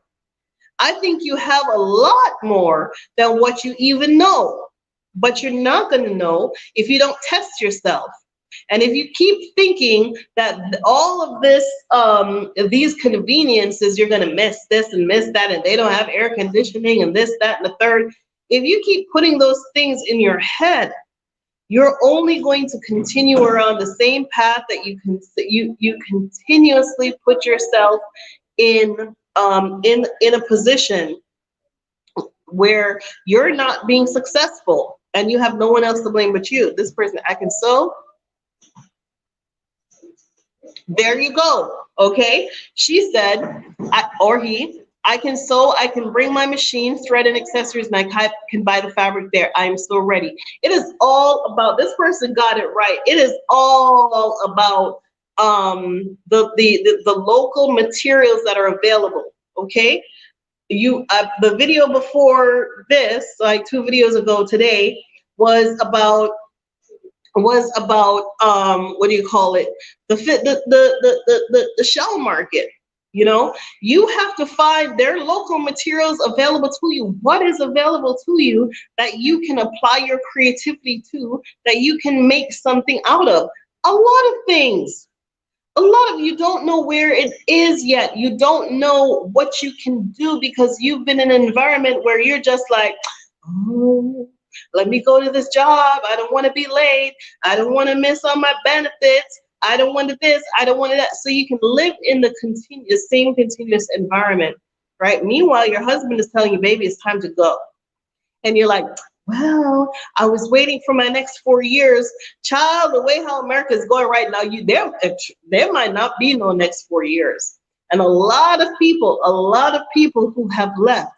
I think you have a lot more than what you even know, but you're not going to know if you don't test yourself. And if you keep thinking that all of this, these conveniences, you're going to miss this and miss that, and they don't have air conditioning and this, that, and the third. If you keep putting those things in your head, you're only going to continue around the same path that you continuously put yourself in a position where you're not being successful and you have no one else to blame but you. This person, I can sew. There you go. Okay. She said, or he, I can sew, I can bring my machine, thread and accessories, and I can buy the fabric there. I am so ready. It is all about, this person got it right. It is all about the local materials that are available, okay? The video before this, like 2 videos ago today, was about what do you call it? The shell market. You know, you have to find their local materials available to you. What is available to you that you can apply your creativity to, that you can make something out of? A lot of things. A lot of you don't know where it is yet. You don't know what you can do because you've been in an environment where you're just like, oh, let me go to this job. I don't want to be late. I don't want to miss on my benefits. I don't want this, I don't want that. So you can live in the same continuous environment, right? Meanwhile, your husband is telling you, baby, it's time to go. And you're like, well, I was waiting for my next 4 years. Child, the way how America is going right now, there might not be no next 4 years. And a lot of people who have left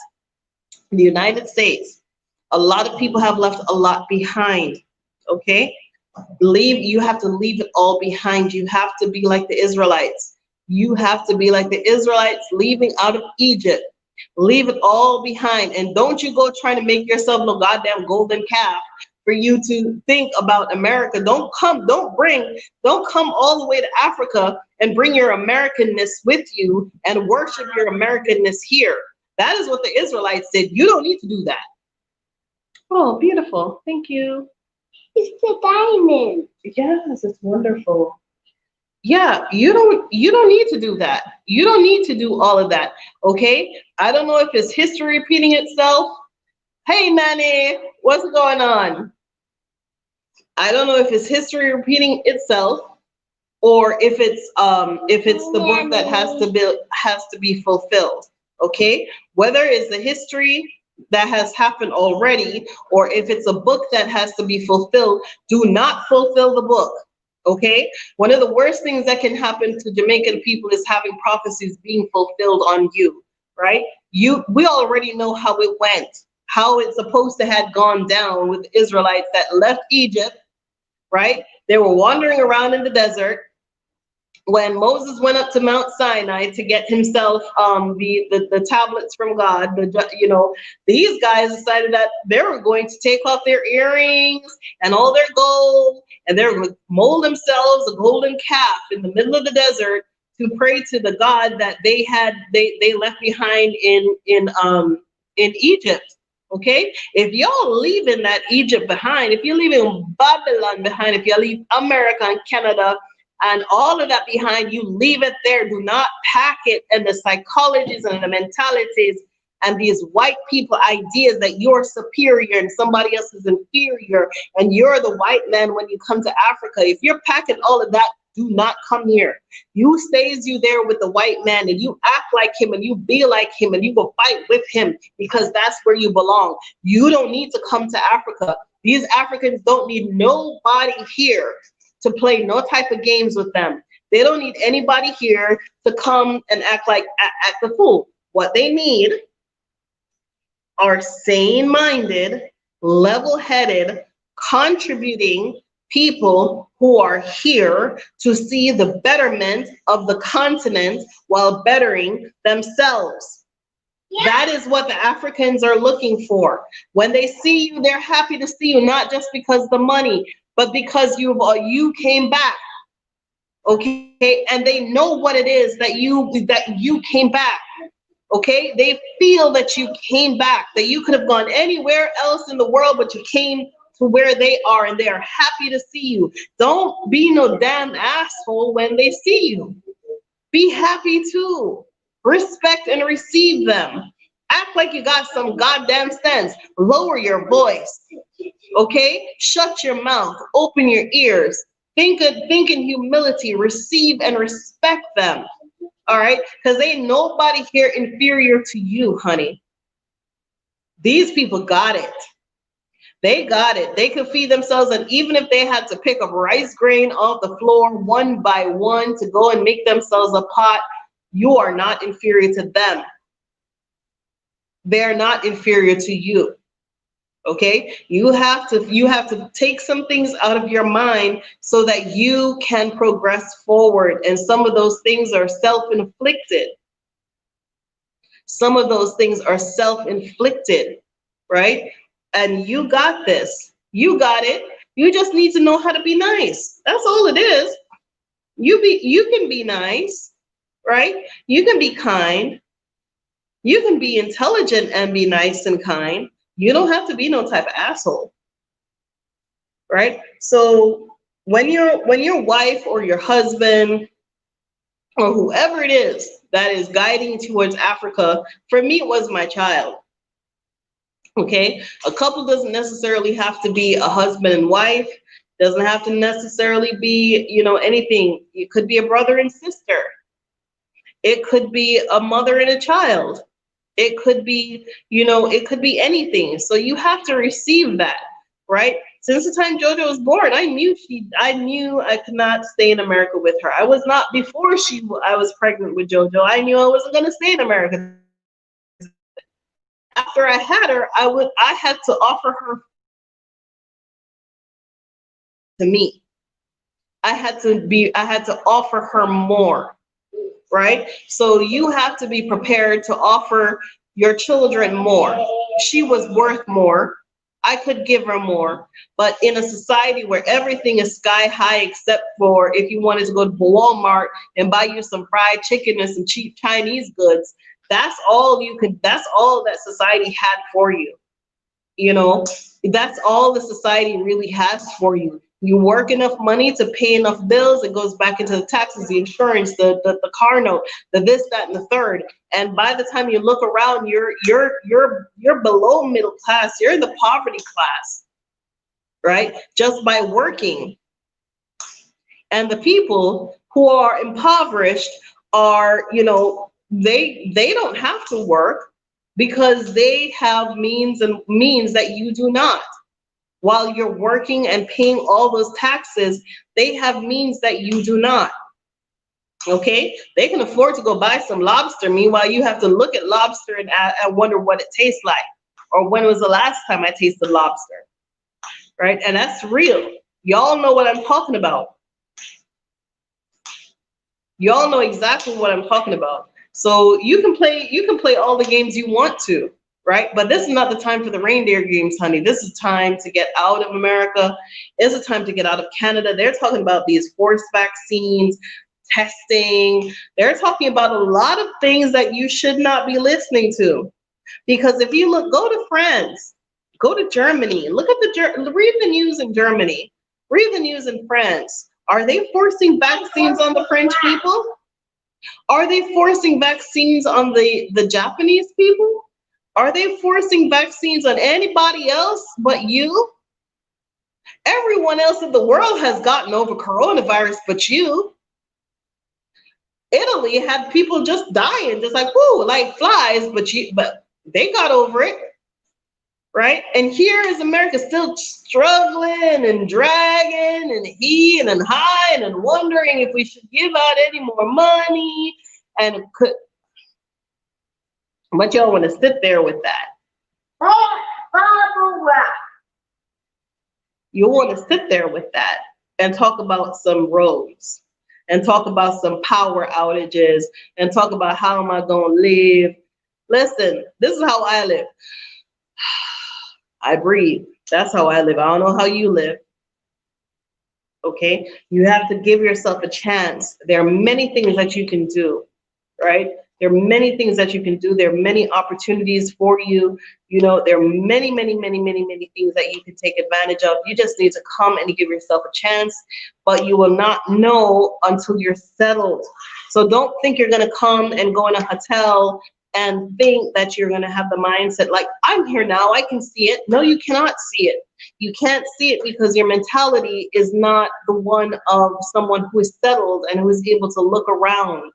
the United States, a lot of people have left a lot behind, okay? You have to leave it all behind. You have to be like the Israelites. You have to be like the Israelites leaving out of Egypt. Leave it all behind. And don't you go trying to make yourself no goddamn golden calf for you to think about America. Don't come all the way to Africa and bring your Americanness with you and worship your Americanness here. That is what the Israelites did. You don't need to do that. Oh, beautiful. Thank you. It's the diamond. Yes, it's wonderful. Yeah, you don't need to do that. You don't need to do all of that. Okay? I don't know if it's history repeating itself. Hey Manny, what's going on? I don't know if it's history repeating itself or if it's the book that has to be fulfilled. Okay? Whether it's the history that has happened already, or if it's a book that has to be fulfilled, do not fulfill the book, okay? One of the worst things that can happen to Jamaican people is having prophecies being fulfilled on you. right? We already know how it went, how it's supposed to had gone down with the Israelites that left Egypt, right? They were wandering around in the desert. When Moses went up to Mount Sinai to get himself the tablets from God, these guys decided that they were going to take off their earrings and all their gold, and they were going to mold themselves a golden calf in the middle of the desert to pray to the God that they left behind in Egypt. Okay, if y'all leaving that Egypt behind, if you're leaving Babylon behind, if you leave America and Canada and all of that behind, you leave it there. Do not pack it and the psychologies and the mentalities and these white people ideas that you're superior and somebody else is inferior and you're the white man when you come to Africa. If you're packing all of that, do not come here. You stays you there with the white man and you act like him and you be like him and you go fight with him because that's where you belong. You don't need to come to Africa. These Africans don't need nobody here to play no type of games with them. They don't need anybody here to come and act the fool. What they need are sane-minded, level-headed, contributing people who are here to see the betterment of the continent while bettering themselves. Yeah. That is what the Africans are looking for. When they see you, they're happy to see you, not just because of the money, but because you came back. Okay, and they know what it is that you came back. Okay, they feel that you came back, that you could have gone anywhere else in the world, but you came to where they are, and they are happy to see you. Don't be no damn asshole when they see you. Be happy too. Respect and receive them. Act like you got some goddamn sense. Lower your voice. Okay? Shut your mouth. Open your ears. Think in humility. Receive and respect them. All right? Because ain't nobody here inferior to you, honey. These people got it. They got it. They could feed themselves, and even if they had to pick up rice grain off the floor one by one to go and make themselves a pot, you are not inferior to them. They're not inferior to you. Okay? You have to take some things out of your mind so that you can progress forward. And some of those things are self-inflicted. Some of those things are self-inflicted, right? And you got this. You got it. You just need to know how to be nice. That's all it is. You can be nice, right? You can be kind. You can be intelligent and be nice and kind. You don't have to be no type of asshole, right? So when your wife or your husband or whoever it is that is guiding towards Africa, for me, it was my child. Okay, a couple doesn't necessarily have to be a husband and wife. Doesn't have to necessarily be, anything. It could be a brother and sister. It could be a mother and a child. It could be, it could be anything. So you have to receive that, right? Since the time JoJo was born, I knew I could not stay in America with her. I was not before I was pregnant with JoJo. I knew I wasn't going to stay in America. After I had her, I had to offer her to me. I had to offer her more, right? So you have to be prepared to offer your children more. She was worth more. I could give her more, but in a society where everything is sky high, except for if you wanted to go to Walmart and buy you some fried chicken and some cheap Chinese goods, that's all that society had for you. That's all the society really has for you. You work enough money to pay enough bills, it goes back into the taxes, the insurance, the car note, the this, that, and the third. And by the time you look around, you're below middle class, you're in the poverty class, right? Just by working. And the people who are impoverished are, they don't have to work because they have means that you do not. While you're working and paying all those taxes, they have means that you do not. Okay, they can afford to go buy some lobster. Meanwhile, you have to look at lobster and wonder what it tastes like, or when was the last time I tasted lobster, right? And that's real. Y'all know what I'm talking about. Y'all know exactly what I'm talking about. So you can play all the games you want to, right? But this is not the time for the reindeer games, honey. This is time to get out of America. It's a time to get out of Canada. They're talking about these forced vaccines, testing. They're talking about a lot of things that you should not be listening to. Because if you go to France, go to Germany, read the news in Germany, read the news in France. Are they forcing vaccines on the French people? Are they forcing vaccines on the Japanese people? Are they forcing vaccines on anybody else but you? Everyone else in the world has gotten over coronavirus but you. Italy had people just dying, just like whoo, like flies, but they got over it. Right? And here is America still struggling and dragging and heaving and high and wondering if we should give out any more money. But y'all want to sit there with that. You want to sit there with that and talk about some roads and talk about some power outages and talk about how am I going to live. Listen, this is how I live. I breathe. That's how I live. I don't know how you live. Okay? You have to give yourself a chance. There are many things that you can do, right? There are many things that you can do. There are many opportunities for you. You know, there are many, many, many, many, many things that you can take advantage of. You just need to come and give yourself a chance, but you will not know until you're settled. So don't think you're going to come and go in a hotel and think that you're going to have the mindset like, I'm here now, I can see it. No, you cannot see it. You can't see it because your mentality is not the one of someone who is settled and who is able to look around.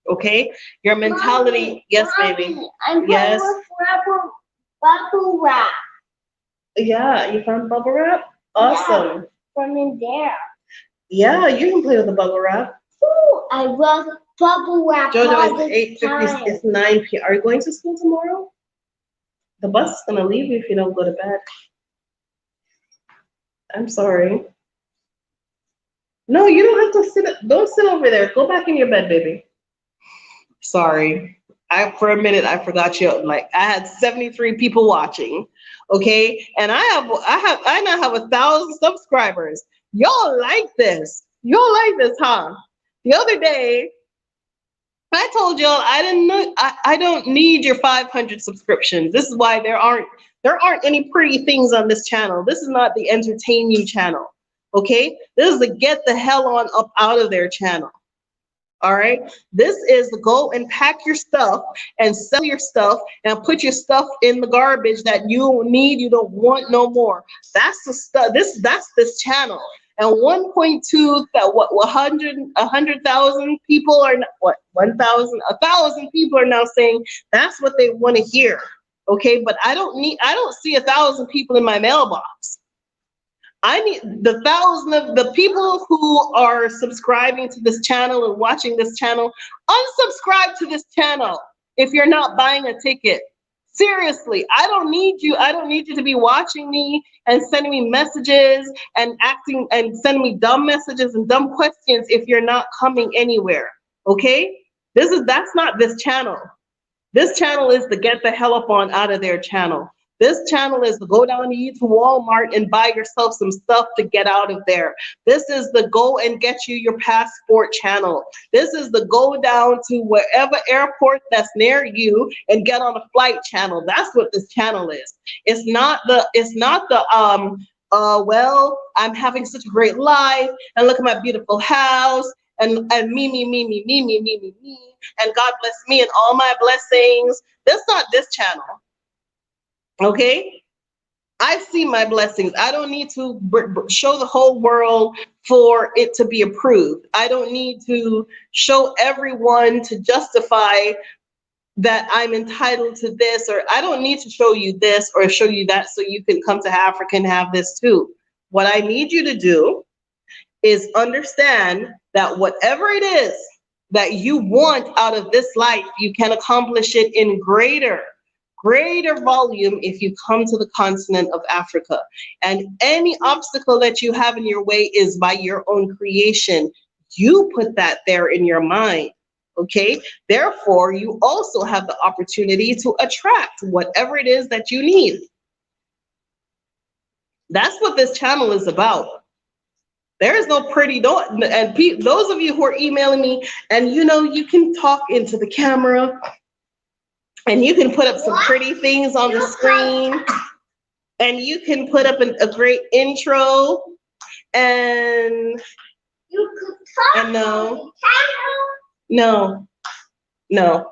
Okay? Your mentality, Mommy, yes, Mommy, baby. I'm Yes. bubble wrap. Yeah, you found bubble wrap? Awesome. Yeah, from in there. Yeah, you can play with the bubble wrap. Ooh, I love bubble wrap. Jojo, it's 8:50, it's 9 p.m. Are you going to school tomorrow? The bus is gonna leave you if you don't go to bed. I'm sorry. No, you don't have to don't sit over there. Go back in your bed, baby. Sorry. For a minute I forgot you. Like I had 73 people watching. Okay? And I now have 1,000 subscribers. Y'all like this. Y'all like this, huh? The other day, I told y'all I don't need your 500 subscriptions. This is why there aren't any pretty things on this channel. This is not the entertain you channel. Okay? This is the get the hell on up out of their channel. All right? This is the go and pack your stuff and sell your stuff and put your stuff in the garbage that you don't need, you don't want no more. That's the stuff. That's this channel. And 1.2 that 100,000 people are 1,000 people are now saying that's what they want to hear. Okay, but I don't see 1,000 people in my mailbox. I need the 1,000 of the people who are subscribing to this channel and watching this channel. Unsubscribe to this channel if you're not buying a ticket. Seriously, I don't need you. I don't need you to be watching me and sending me messages and acting and sending me dumb messages and dumb questions if you're not coming anywhere. Okay? That's not this channel. This channel is the get the hell up on out of their channel. This channel is to go down to Walmart and buy yourself some stuff to get out of there. This is the go and get you your passport channel. This is the go down to wherever airport that's near you and get on a flight channel. That's what this channel is. It's not the well, I'm having such a great life and look at my beautiful house and me, and God bless me and all my blessings. That's not this channel. Okay? I see my blessings. I don't need to show the whole world for it to be approved. I don't need to show everyone to justify that I'm entitled to this, or I don't need to show you this or show you that so you can come to Africa and have this too. What I need you to do is understand that whatever it is that you want out of this life, you can accomplish it in greater volume if you come to the continent of Africa. And any obstacle that you have in your way is by your own creation. You put that there in your mind. Okay, therefore, you also have the opportunity to attract whatever it is that you need. That's what this channel is about. There is no pretty, don't, and those of you who are emailing me, and you know, you can talk into the camera and you can put up some pretty things on the screen and you can put up a great intro and You could talk no, on no.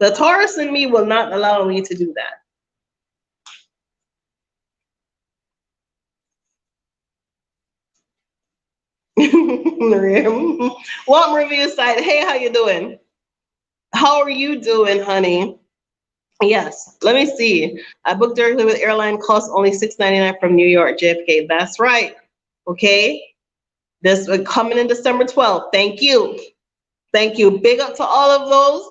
The Taurus in me will not allow me to do that. Welcome review site. Hey, how you doing? How are you doing, honey? Yes, let me see. I booked directly with airline, cost only $6.99 from New York, JFK. That's right. Okay. This coming in December 12th. Thank you. Thank you. Big up to all of those.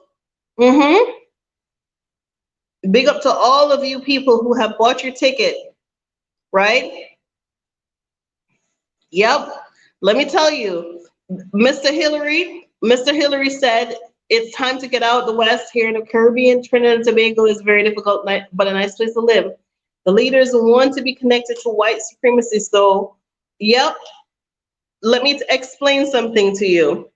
Big up to all of you people who have bought your ticket, right? Yep. Let me tell you, Mr. Hillary said, it's time to get out the West. Here in the Caribbean, Trinidad and Tobago is very difficult, but a nice place to live. The leaders want to be connected to white supremacy. So, yep. Let me explain something to you.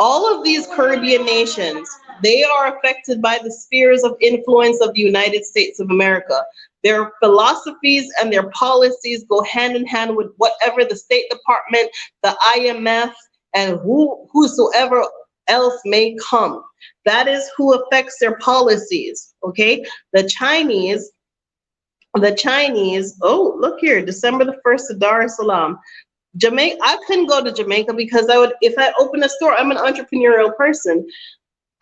All of these Caribbean nations, they are affected by the spheres of influence of the United States of America. Their philosophies and their policies go hand in hand with whatever the State Department, the IMF, and whosoever else may come. That is who affects their policies, okay? The Chinese, oh, look here, December the 1st to Dar es Salaam. Jamaica, I couldn't go to Jamaica because if I open a store, I'm an entrepreneurial person.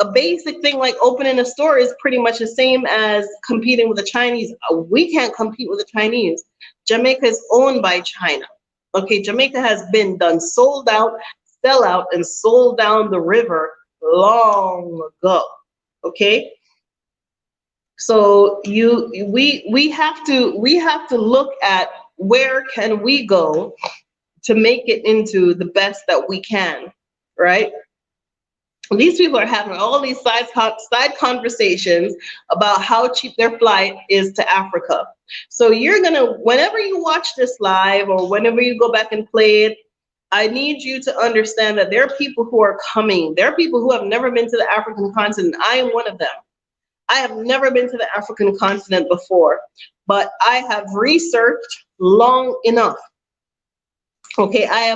A basic thing like opening a store is pretty much the same as competing with the Chinese. We can't compete with the Chinese. Jamaica is owned by China. Okay, Jamaica has been done, sold out, sell out, and sold down the river long ago. Okay. So we have to look at where can we go to make it into the best that we can, right? These people are having all these side conversations about how cheap their flight is to Africa. So you're gonna, whenever you watch this live or whenever you go back and play it, I need you to understand that there are people who are coming. There are people who have never been to the African continent. I am one of them. I have never been to the African continent before, but I have researched long enough. Okay, I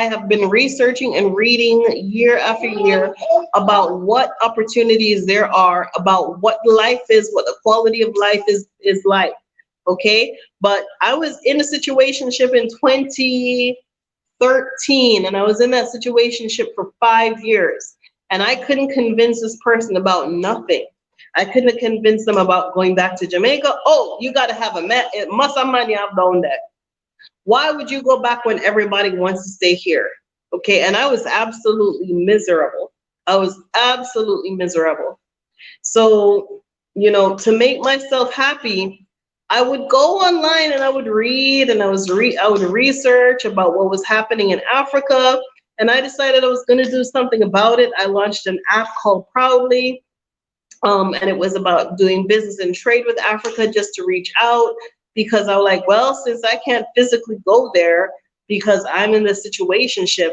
have been researching and reading year after year about what opportunities there are, about what life is, what the quality of life is like. Okay, but I was in a situationship in 2013, and I was in that situationship for 5 years, and I couldn't convince this person about nothing. I couldn't convince them about going back to Jamaica. Oh, you got to have a man. It must have money up down there. Why would you go back when everybody wants to stay here? Okay, and I was absolutely miserable. So, you know, to make myself happy, I would go online and I would read and I would research about what was happening in Africa, and I decided I was going to do something about it. I launched an app called Proudly, and it was about doing business and trade with Africa, just to reach out. Because I was like, well, since I can't physically go there because I'm in the situationship,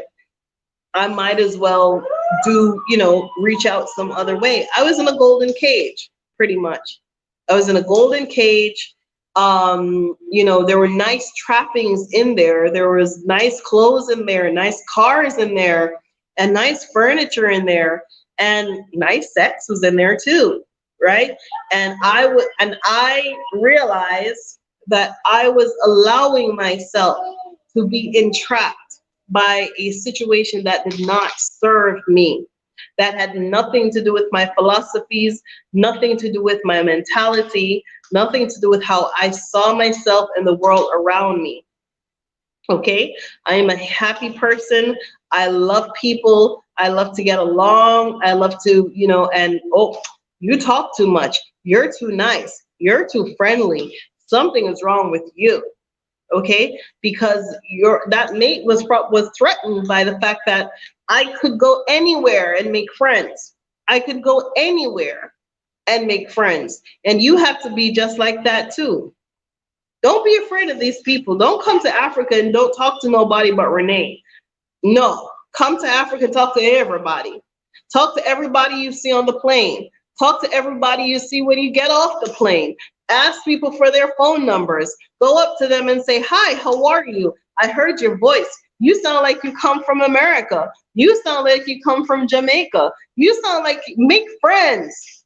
I might as well do, you know, reach out some other way. I was in a golden cage, pretty much. I was in a golden cage. You know, there were nice trappings in there. There was nice clothes in there, nice cars in there, and nice furniture in there, and nice sex was in there too, right? And I realized that I was allowing myself to be entrapped by a situation that did not serve me, that had nothing to do with my philosophies, nothing to do with my mentality, nothing to do with how I saw myself and the world around me. Okay, I am a happy person. I love people. I love to get along. I love to, and oh, you talk too much. You're too nice. You're too friendly. Something is wrong with you. Okay, because that mate was threatened by the fact that I could go anywhere and make friends. I could go anywhere and make friends, and you have to be just like that too. Don't be afraid of these people. Don't come to Africa and don't talk to nobody but Renee. No, come to Africa, talk to everybody. Talk to everybody you see on the plane. Talk to everybody you see when you get off the plane. Ask people for their phone numbers. Go up to them and say, "Hi, how are you? I heard your voice. You sound like you come from America. You sound like you come from Jamaica. You sound like," make friends,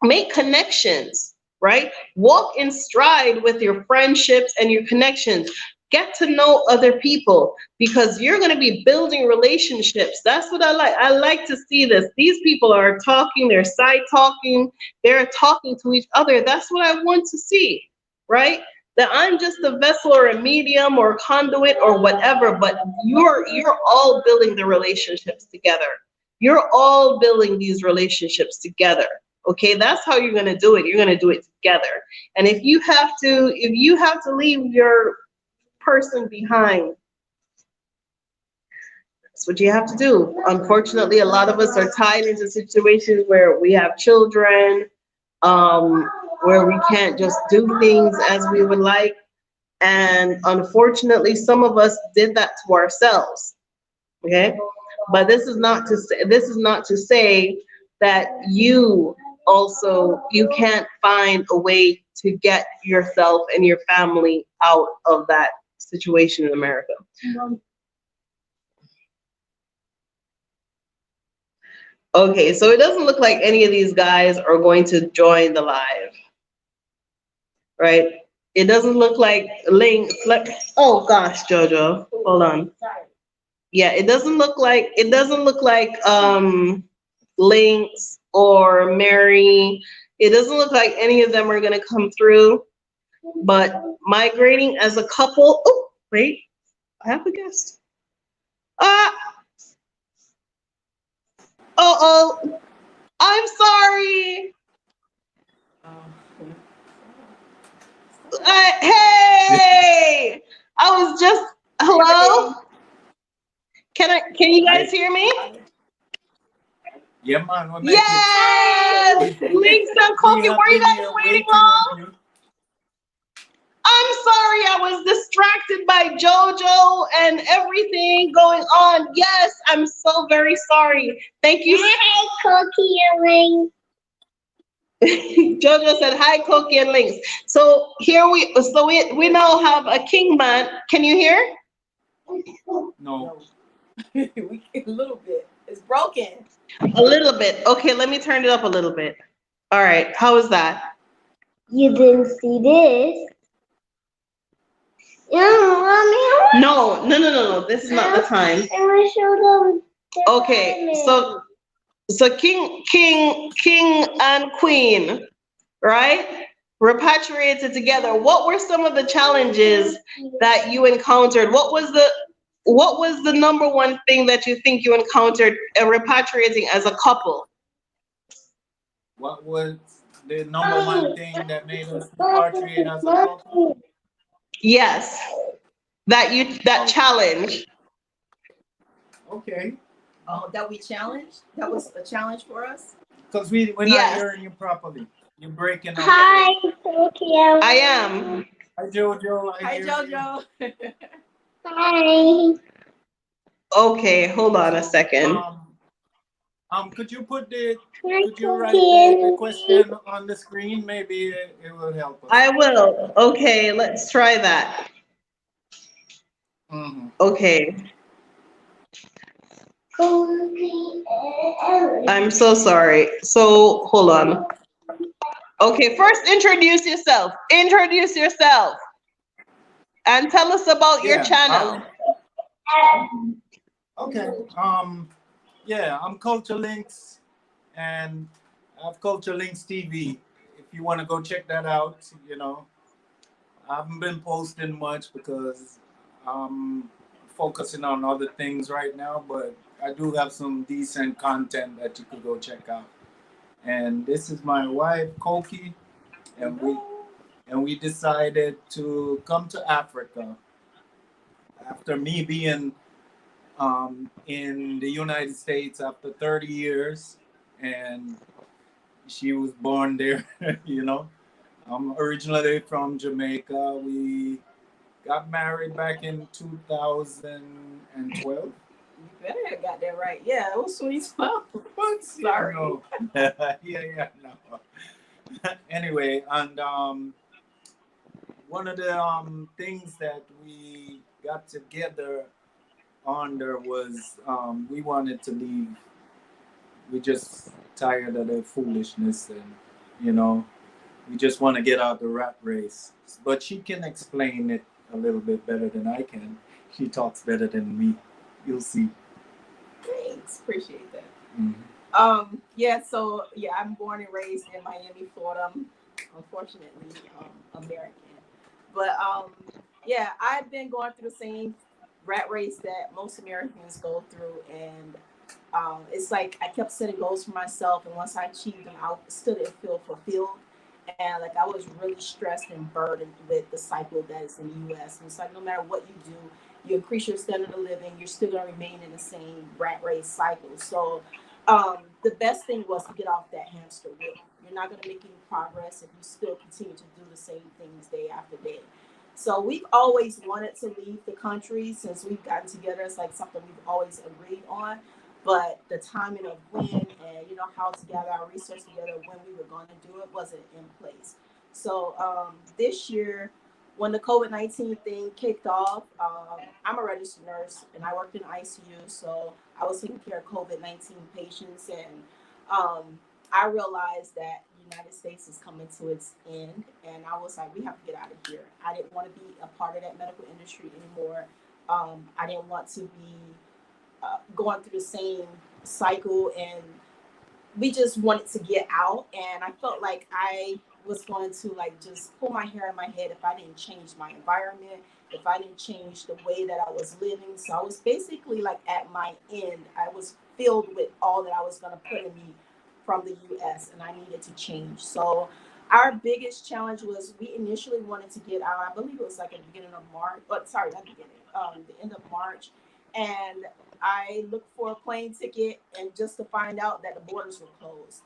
make connections, right? Walk in stride with your friendships and your connections. Get to know other people because you're going to be building relationships. That's what I like. I like to see this. These people are talking, they're side talking, they're talking to each other. That's what I want to see, right? That I'm just a vessel or a medium or conduit or whatever, but you're all building the relationships together. You're all building these relationships together. Okay, that's how you're going to do it. You're going to do it together. And if you have to leave your person behind, that's what you have to do. Unfortunately, a lot of us are tied into situations where we have children, where we can't just do things as we would like. And unfortunately, some of us did that to ourselves. Okay, but this is not to say that you can't find a way to get yourself and your family out of that situation in America. Okay, so it doesn't look like any of these guys are going to join the live, right? It doesn't look like Lynx. Oh gosh, Jojo, hold on. Yeah, it doesn't look like Lynx or Meri. It doesn't look like any of them are gonna come through. But migrating as a couple. Oh, wait, I have a guest. Uh-oh. I'm sorry. Hey, I was just, hello? Can you guys hear me? Yeah, man. Yes! Lynx and Koqui, were you guys waiting long? I'm sorry, I was distracted by JoJo and everything going on. Yes, I'm so very sorry. Thank you. Hi, Koqui and Lynx. JoJo said hi, Koqui and Lynx. So we now have a king man. Can you hear? No. A little bit. It's broken. A little bit. Okay, let me turn it up a little bit. All right, how is that? You didn't see this? No. This is not the time. I want to show them. Okay, so king and queen, right? Repatriated together. What were some of the challenges that you encountered? What was the number one thing that you think you encountered repatriating as a couple? What was the number one thing that made us repatriate as a couple? Yes, that challenge. Okay. Oh, that we challenged? That was a challenge for us? Because we're not Yes. hearing you properly. You're breaking up. Hi, Koqui. I am. Hi, Jojo. Hi, Jojo. Hi. Okay, hold on a second. Could you write the Koqui. question on the screen? Maybe it will help us. I will. Okay, let's try that. Mm-hmm. Okay. I'm so sorry. So hold on. Okay, first introduce yourself. Introduce yourself. And tell us about your channel. Okay. Yeah, I'm Culture Lynx, and I have Culture Lynx TV. If you want to go check that out, I haven't been posting much because I'm focusing on other things right now, but I do have some decent content that you could go check out. And this is my wife, Koqui, and we decided to come to Africa after me being in the United States after 30 years, and she was born there. you know, I'm originally from Jamaica. We got married back in 2012. You better have got that right. Yeah, it was sweet stuff. Sorry. Sorry. No. yeah, no. Anyway, and one of the things that we got together on there was we wanted to leave. We just tired of the foolishness, and you know, we just want to get out the rat race. But she can explain it a little bit better than I can. She talks better than me. You'll see. Thanks. Appreciate that. Mm-hmm. So I'm born and raised in Miami, Florida. I'm unfortunately American. But I've been going through the same rat race that most Americans go through, and it's like I kept setting goals for myself, and once I achieved them, I still didn't feel fulfilled, and like I was really stressed and burdened with the cycle that is in the U.S. And it's like no matter what you do, you increase your standard of living, you're still going to remain in the same rat race cycle. So the best thing was to get off that hamster wheel. You're not going to make any progress if you still continue to do the same things day after day. So we've always wanted to leave the country since we've gotten together. It's like something we've always agreed on. But the timing of when and how to gather our resources together when we were going to do it wasn't in place. So this year, when the COVID-19 thing kicked off, I'm a registered nurse and I worked in ICU, so I was taking care of COVID-19 patients, and I realized that the United States is coming to its end, and I was like, we have to get out of here. I didn't want to be a part of that medical industry anymore. I didn't want to be going through the same cycle, and we just wanted to get out. And I felt like I was going to like just pull my hair in my head if I didn't change my environment, if I didn't change the way that I was living. So I was basically like at my end. I was filled with all that I was going to put in me from the US, and I needed to change. So our biggest challenge was we initially wanted to get out. I believe it was like at the beginning of March, but sorry, not the beginning, the end of March. And I looked for a plane ticket, and just to find out that the borders were closed,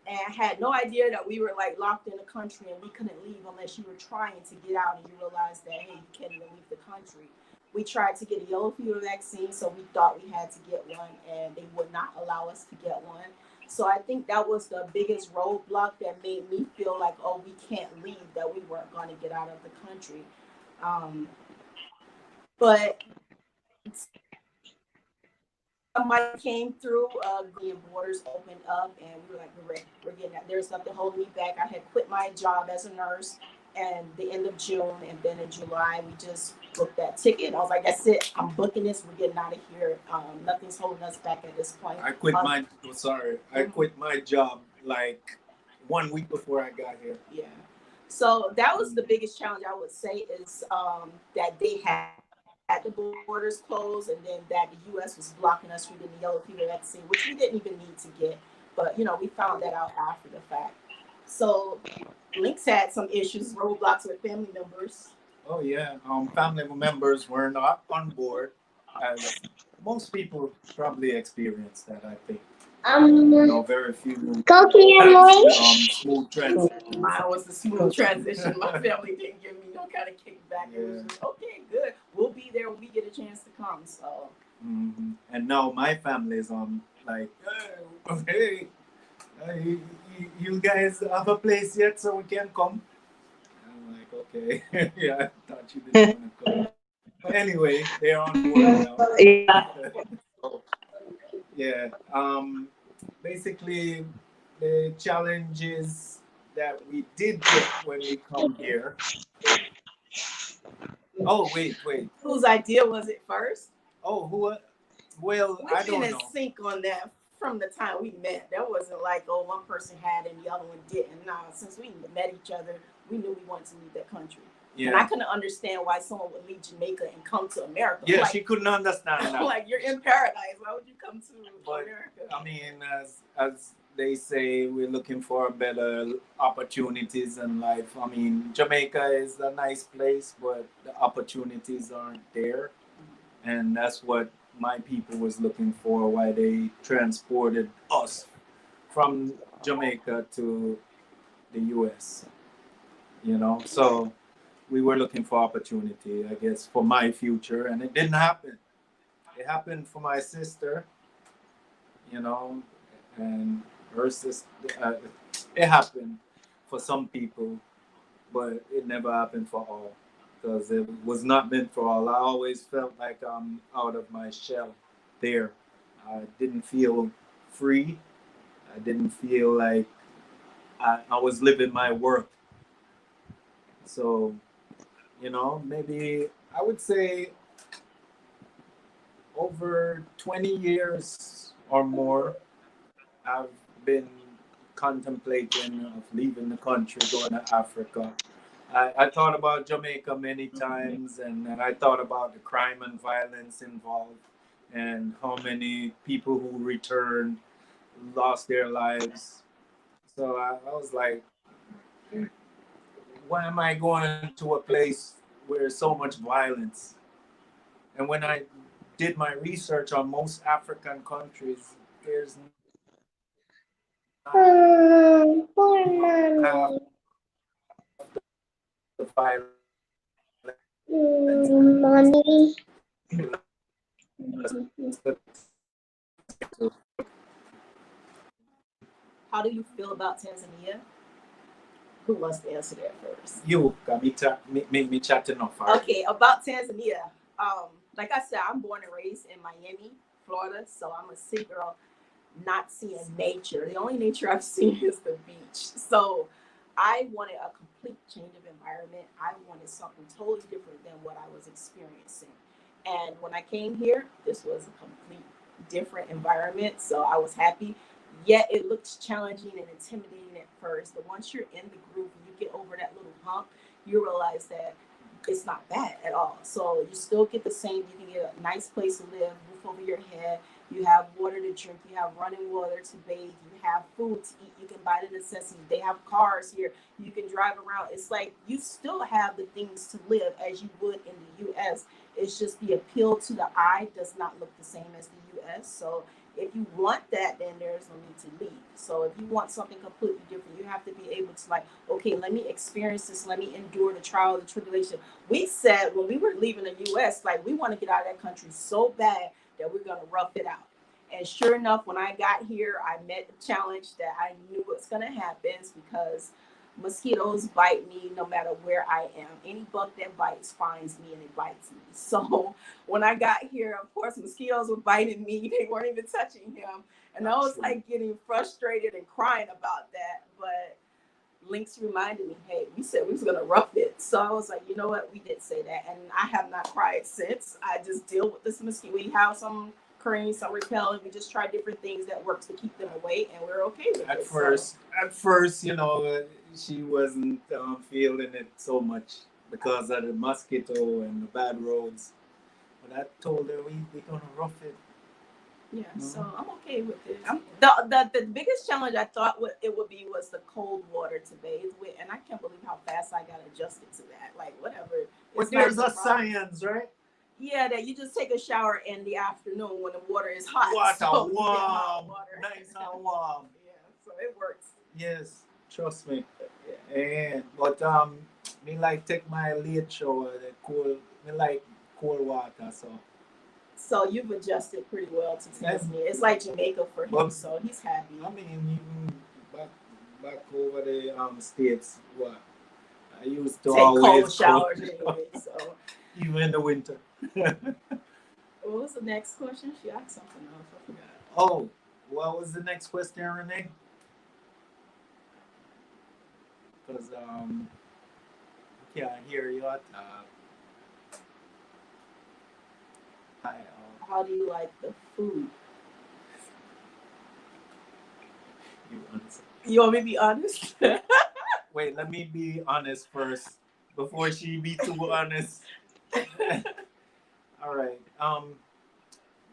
and I had no idea that we were like locked in the country and we couldn't leave unless you were trying to get out and you realized that hey, you can't even leave the country. We tried to get a yellow fever vaccine, so we thought we had to get one, and they would not allow us to get one. So I think that was the biggest roadblock that made me feel like, oh, we can't leave, that we weren't going to get out of the country. But somebody came through, the borders opened up, and we were like, we're getting out. There's nothing holding me back. I had quit my job as a nurse and the end of June, and then in July we just booked that ticket. I was like, that's it. I'm booking this. We're getting out of here. Nothing's holding us back at this point. I quit my job like 1 week before I got here. Yeah. So that was the biggest challenge, I would say, is that they had the borders closed, and then that the U.S. was blocking us from getting the yellow fever vaccine, which we didn't even need to get. But, we found that out after the fact. So Lynx had some issues, roadblocks with family members. Oh, yeah. Family members were not on board, as most people probably experienced that, I think. Very few Koqui and Meri. smooth transition. Mine was a smooth transition. My family didn't give me no kind of kickback. It was just, okay, good. We'll be there when we get a chance to come. So. Mm-hmm. And now my family is like, hey, you guys have a place yet so we can come? I'm like, okay. Yeah, I thought you didn't want to come. But anyway, they're on board now. Yeah. So, yeah. Basically, the challenges that we did get when we come here. Oh, wait. Whose idea was it first? Oh, who? Well, I don't know. We didn't sync on that from the time we met. That wasn't like, oh, one person had and the other one didn't. No, since we met each other, we knew we wanted to leave that country. And I couldn't understand why someone would leave Jamaica and come to America. Yeah, like, she couldn't understand that. like, you're in paradise. Why would you come to But, America? I mean, as they say, we're looking for better opportunities in life. I mean, Jamaica is a nice place, but the opportunities aren't there. And that's what my people was looking for, why they transported us from Jamaica to the US. You know, so we were looking for opportunity, I guess, for my future, and it didn't happen. It happened for my sister, you know, and her sister. It happened for some people, but it never happened for all, because it was not meant for all. I always felt like I'm out of my shell there. I didn't feel free. I didn't feel like I was living my worth. So, you know, maybe I would say over 20 years or more, I've been contemplating of leaving the country, going to Africa. I thought about Jamaica many times, and I thought about the crime and violence involved, and how many people who returned lost their lives. So I was like, why am I going to a place where there's so much violence? And when I did my research on most African countries, there's Poor half mommy. the violence. Mommy. How do you feel about Tanzania? Who wants to answer that first? You got me chatting enough. Okay, about Tanzania. Like I said, I'm born and raised in Miami, Florida, so I'm a city girl, not seeing nature. The only nature I've seen is the beach. So I wanted a complete change of environment. I wanted something totally different than what I was experiencing. And when I came here, this was a complete different environment. So I was happy. Yet it looks challenging and intimidating at first. But once you're in the group and you get over that little hump, you realize that it's not bad at all. So you still get the same. You can get a nice place to live, roof over your head. You have water to drink. You have running water to bathe. You have food to eat. You can buy the necessities. They have cars here. You can drive around. It's like you still have the things to live as you would in the U.S. It's just the appeal to the eye does not look the same as the U.S. So if you want that, then there's no need to leave. So if you want something completely different, you have to be able to like, okay, let me experience this. Let me endure the trial, the tribulation. We said when we were leaving the U.S., like we want to get out of that country so bad that we're going to rough it out. And sure enough, when I got here, I met the challenge that I knew was going to happen because mosquitoes bite me no matter where I am. Any bug that bites finds me and it bites me. So when I got here, of course, mosquitoes were biting me. They weren't even touching him. And I was like getting frustrated and crying about that. But Lynx reminded me, hey, we said we was going to rough it. So I was like, you know what? We did say that. And I have not cried since. I just deal with this mosquito. We have some cream, some repellent. We just try different things that works to keep them away. And we're okay with it. At first, you know, she wasn't feeling it so much because of the mosquito and the bad roads. But I told her we're going to rough it. Yeah, so I'm okay with it. The biggest challenge I thought it would be was the cold water to bathe with, and I can't believe how fast I got adjusted to that. Like whatever. But there's a science, right? Yeah, that you just take a shower in the afternoon when the water is hot. Water warm, nice and warm. Yeah, so it works. Yes, trust me. And but me like take my late shower, the cool. Me like cold water, so. So you've adjusted pretty well to Tanzania. It's like Jamaica for him, so he's happy. I mean, even back over the states, what I used to take always cold showers anyway. So even in the winter. What was the next question? She asked something else. I forgot. Oh, what was the next question, Renee? Because I can't hear you at hi. How do you like the food? You answer. You want me to be honest? Wait, let me be honest first before she be too honest. All right.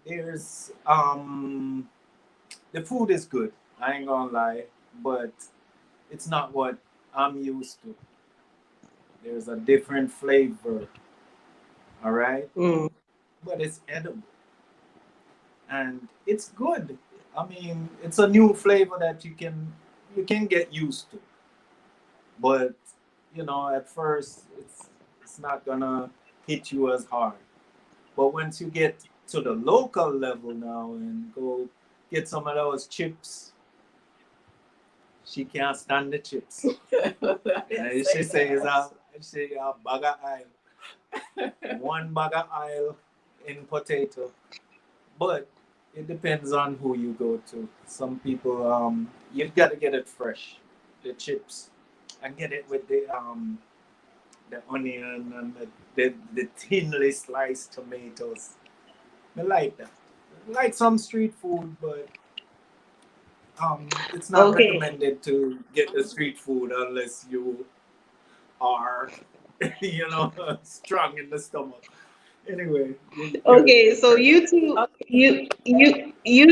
There's the food is good. I ain't gonna lie, but it's not what I'm used to. There's a different flavor. All right, Mm. but it's edible and it's good. I mean, it's a new flavor that you can get used to. But at first it's not gonna hit you as hard. But once you get to the local level now and go get some of those chips, she can't stand the chips. She says, she a bag of aisle, one bag of aisle in potato. But it depends on who you go to. Some people, you gotta get it fresh, the chips, and get it with the onion and the thinly sliced tomatoes. I like that. I like some street food, but it's not Okay. recommended to get the street food unless you are, strong in the stomach. Anyway, Okay, so you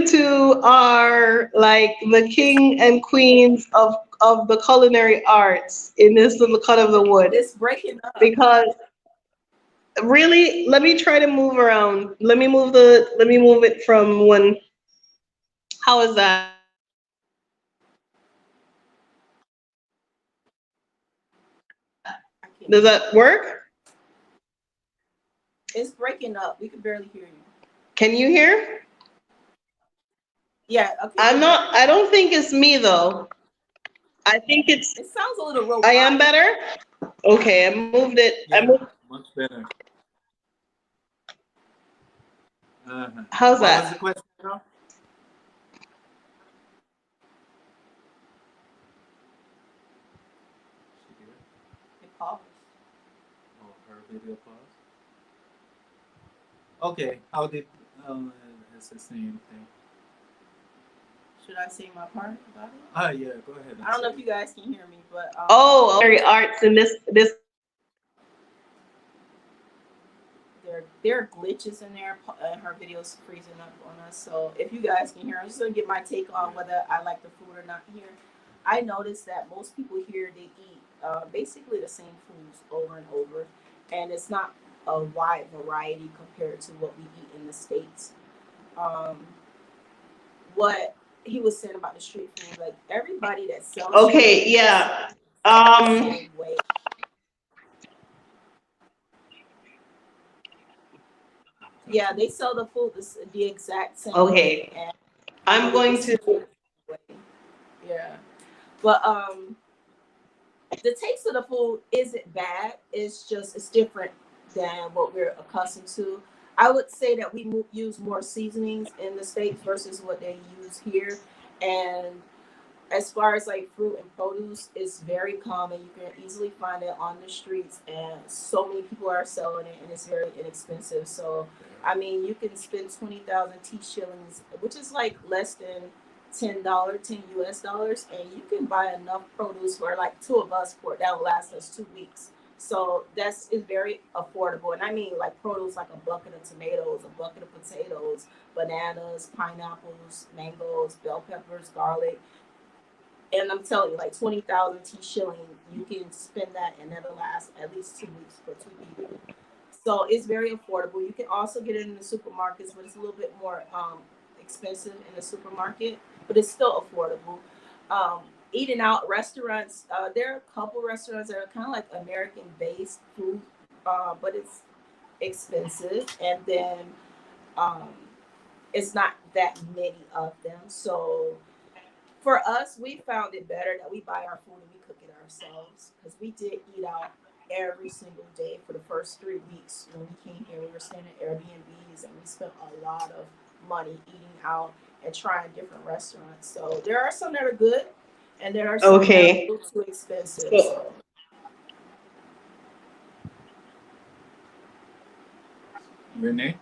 two are like the king and queens of the culinary arts in this little cut of the wood. It's breaking up. Because really, let me try to move around. Let me move it from one. How is that? I can't Does hear that you. work? It's breaking up. We can barely hear you. Can you hear? Yeah, okay. I'm you're not, better I now. don't think it's me though. I think it's, It sounds a little I am robotic. better? Okay, I moved it. yeah, much better. How's What was the that? question now? It paused. Oh, her video pause. Okay, how did? It's the same thing. Should I say my part about it? Yeah, go ahead. I don't know if you guys can hear me, but Oh, culinary arts in this. there are glitches in there. Her video's freezing up on us. So if you guys can hear, I'm just gonna get my take on whether I like the food or not here. I noticed that most people here they eat basically the same foods over and over, and it's not a wide variety compared to what we eat in the states. Um, what he was saying about the street food, like everybody that sells Okay, street food yeah. the same way. Yeah, they sell the food the exact same Okay. way, and I'm going to. way. Yeah, but the taste of the food isn't bad. It's different than what we're accustomed to. I would say that we use more seasonings in the states versus what they use here, and as far as like fruit and produce, it's very common. You can easily find it on the streets, and so many people are selling it, and it's very inexpensive. So, I mean, you can spend 20,000 T shillings, which is like less than $10, 10 US dollars, and you can buy enough produce for like two of us for that will last us 2 weeks. So that's is very affordable, and I mean like produce like a bucket of tomatoes, a bucket of potatoes, bananas, pineapples, mangoes, bell peppers, garlic, and I'm telling you, like 20,000 T shilling, you can spend that and that'll last at least 2 weeks for two people. So it's very affordable. You can also get it in the supermarkets, but it's a little bit more expensive in the supermarket, but it's still affordable. Um, Eating out restaurants, there are a couple restaurants that are kind of like American based food, but it's expensive. And then um, it's not that many of them. So for us, we found it better that we buy our food and we cook it ourselves because we did eat out every single day for the first 3 weeks when we came here. We were staying at Airbnbs and we spent a lot of money eating out and trying different restaurants. So there are some that are good and there are some that are a Okay. little too expensive. So, So Renee?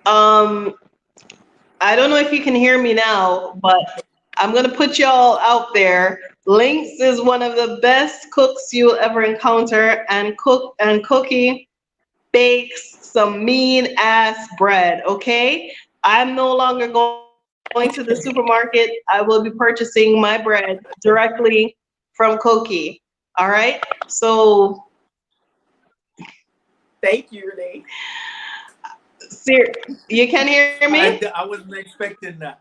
um, I don't know if you can hear me now, but I'm gonna put y'all out there. Lynx is one of the best cooks you'll ever encounter, and Koqui bakes some mean ass bread. Okay, I'm no longer going to the supermarket. I will be purchasing my bread directly from Koqui. All right, so Thank you, Renee. you can hear me, I wasn't expecting that.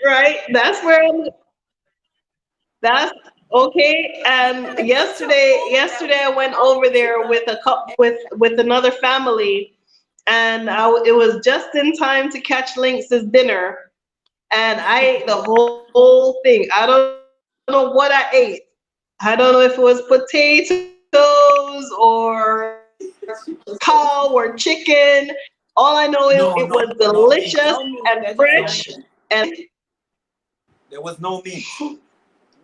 right? That's okay. And yesterday I went over there with a cup with another family, and it was just in time to catch Lynx's dinner, and I ate the whole thing. I don't know what I ate. I don't know if it was potatoes or cow or chicken. All I know is it was no meat. delicious No meat, and fresh, vegetarian. and There was no meat.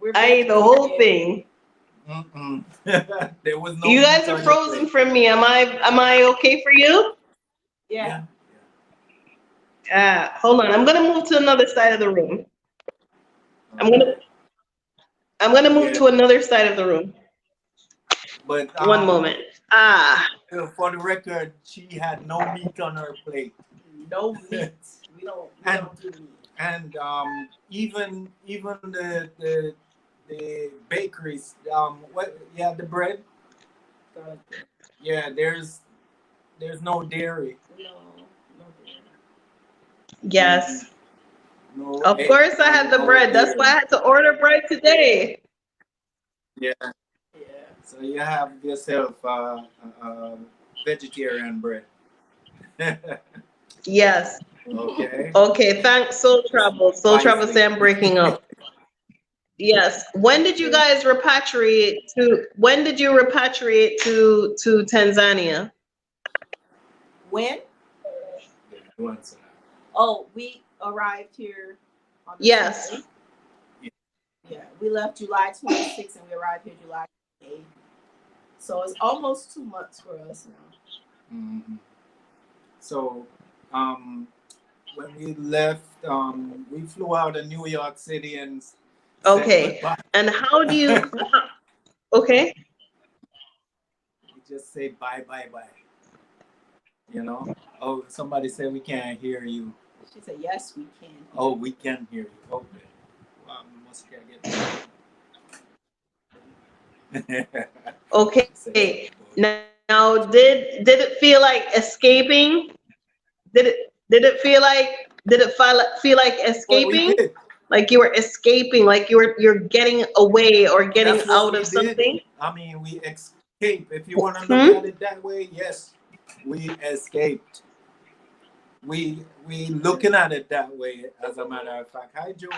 We're I ate the whole vegetarian. thing. Mm-mm. There was no You meat guys are on your frozen plate. from me. Am I okay for you? Yeah. Hold on. I'm gonna move to another side of the room. I'm gonna Okay. I'm gonna move Yeah, to another side of the room. but One moment. Ah, for the record, she had no meat on her plate. No meat. We And don't do meat. and even the bakeries, the bread, Garlic bread. yeah, there's no dairy, No, no dairy. yes. no Of egg, course I had the no bread. That's why I dairy. had to order bread today. Yeah, Yeah. so you have yourself vegetarian bread. Yes. Okay, Okay, thanks. Soul Travel wisely. say I'm breaking up. Yes. When did you Yeah. guys when did you repatriate to Tanzania? When? Yeah, you answer Oh, we arrived here on the Yes. 28th. that. Yeah, we left July 26th and we arrived here July 8th. So it's almost 2 months for us now. Mm-hmm. So, when we left, we flew out of New York City and said Okay. goodbye. And how do you okay. We just say bye, bye, bye. You know? Oh, somebody said we can't hear you. She said, yes, we can. Oh, we can hear you. Okay. Well, we must get Okay. Now did it feel like escaping? Did it feel like What we escaping? did. Like you were escaping, like you're getting away or getting That's what out we of did. something? I mean, we escaped. If you want to look Hmm? at it that way, yes, we escaped. We looking at it that way. As a matter of fact, hi Joe.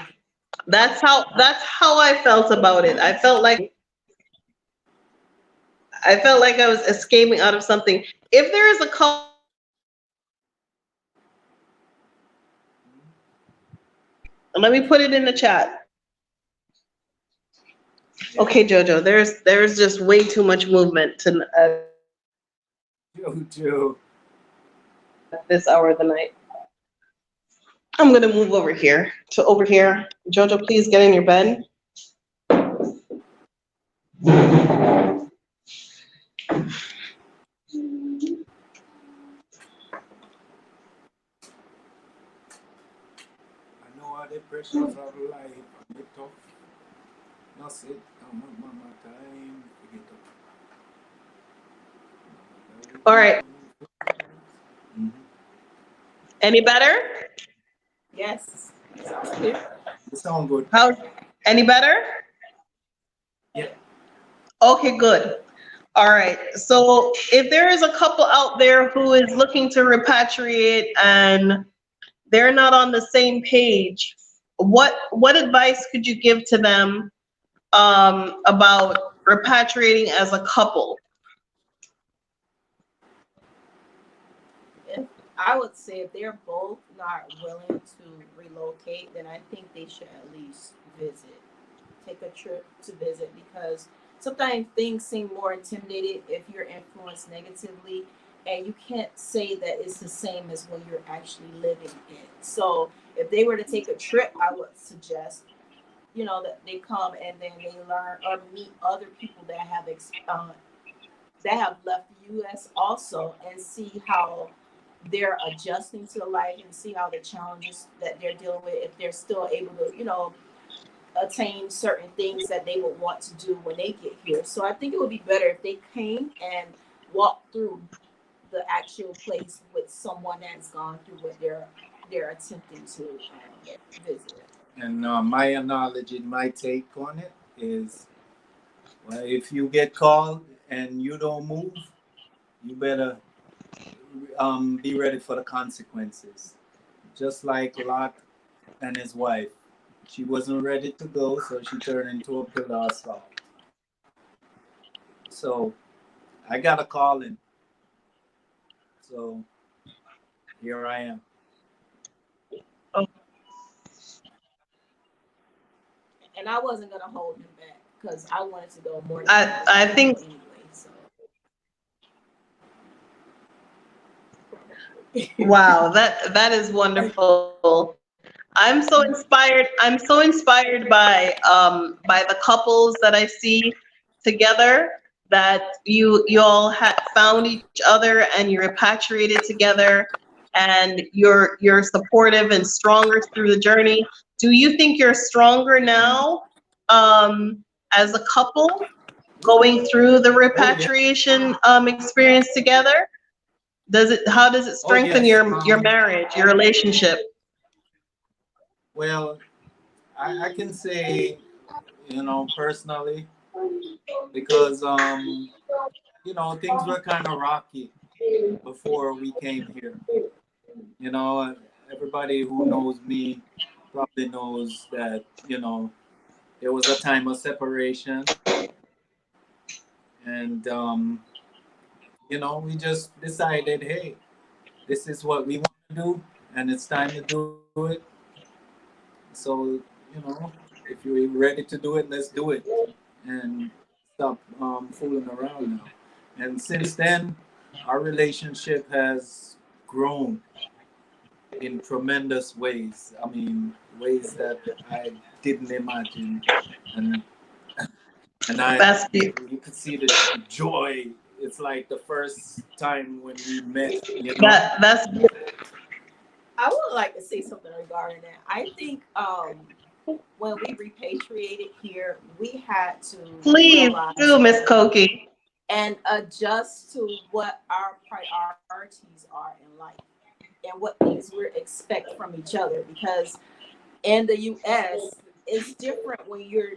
That's how I felt about it. I felt like I was escaping out of something. If there is a call, let me put it in the chat. Yeah. Okay, Jojo, there's just way too much movement to Joe. this hour of the night. I'm gonna move over here to over here. Jojo, please get in your bed. I know all the pressures of life and the tough. That's it. I'm on my time. Forget All right. Mm-hmm. Any better? Yes. Sounds clear. You sound good. How? Any better? Yeah. Okay, good. All right. So if there is a couple out there who is looking to repatriate and they're not on the same page, what advice could you give to them about repatriating as a couple? If I would say if they're both not willing to relocate, then I think they should at least visit, take a trip to visit, because sometimes things seem more intimidated if you're influenced negatively and you can't say that it's the same as when you're actually living it. So if they were to take a trip, I would suggest, you know, that they come and then they learn or meet other people that have left the U.S. also, and see how they're adjusting to life and see how the challenges that they're dealing with, if they're still able to, you know, attain certain things that they would want to do when they get here. So I think it would be better if they came and walked through the actual place with someone that's gone through what they're attempting to visit. And my analogy, my take on it is, well, if you get called and you don't move, you better be ready for the consequences. Just like Lot and his wife, she wasn't ready to go, so she turned into a pillar of salt. So I got a calling. So here I am. And I wasn't gonna hold him back because I wanted to go more. I think anyway. So. wow, that is wonderful. I'm so inspired. I'm so inspired by the couples that I see together, that you all had found each other and you repatriated together, and you're supportive and stronger through the journey. Do you think you're stronger now, as a couple going through the Oh yeah. repatriation experience together? How does it Oh strengthen yes. your marriage, your relationship? Well, I can say, you know, personally, because you know, things were kind of rocky before we came here. You know, everybody who knows me probably knows that, you know, there was a time of separation, and you know, we just decided, hey, this is what we want to do, and it's time to do it. So, you know, if you're ready to do it, let's do it, and stop fooling around now. And since then, our relationship has grown in tremendous ways. I mean, ways that I didn't imagine, and That's the you could see the joy. It's like the first time when we met. You know. that's I would like to say something regarding that. I think when we repatriated here, we had to please realize do, Miss Koqui. and adjust to what our priorities are in life and what things we expect from each other. Because in the U.S., it's different when you're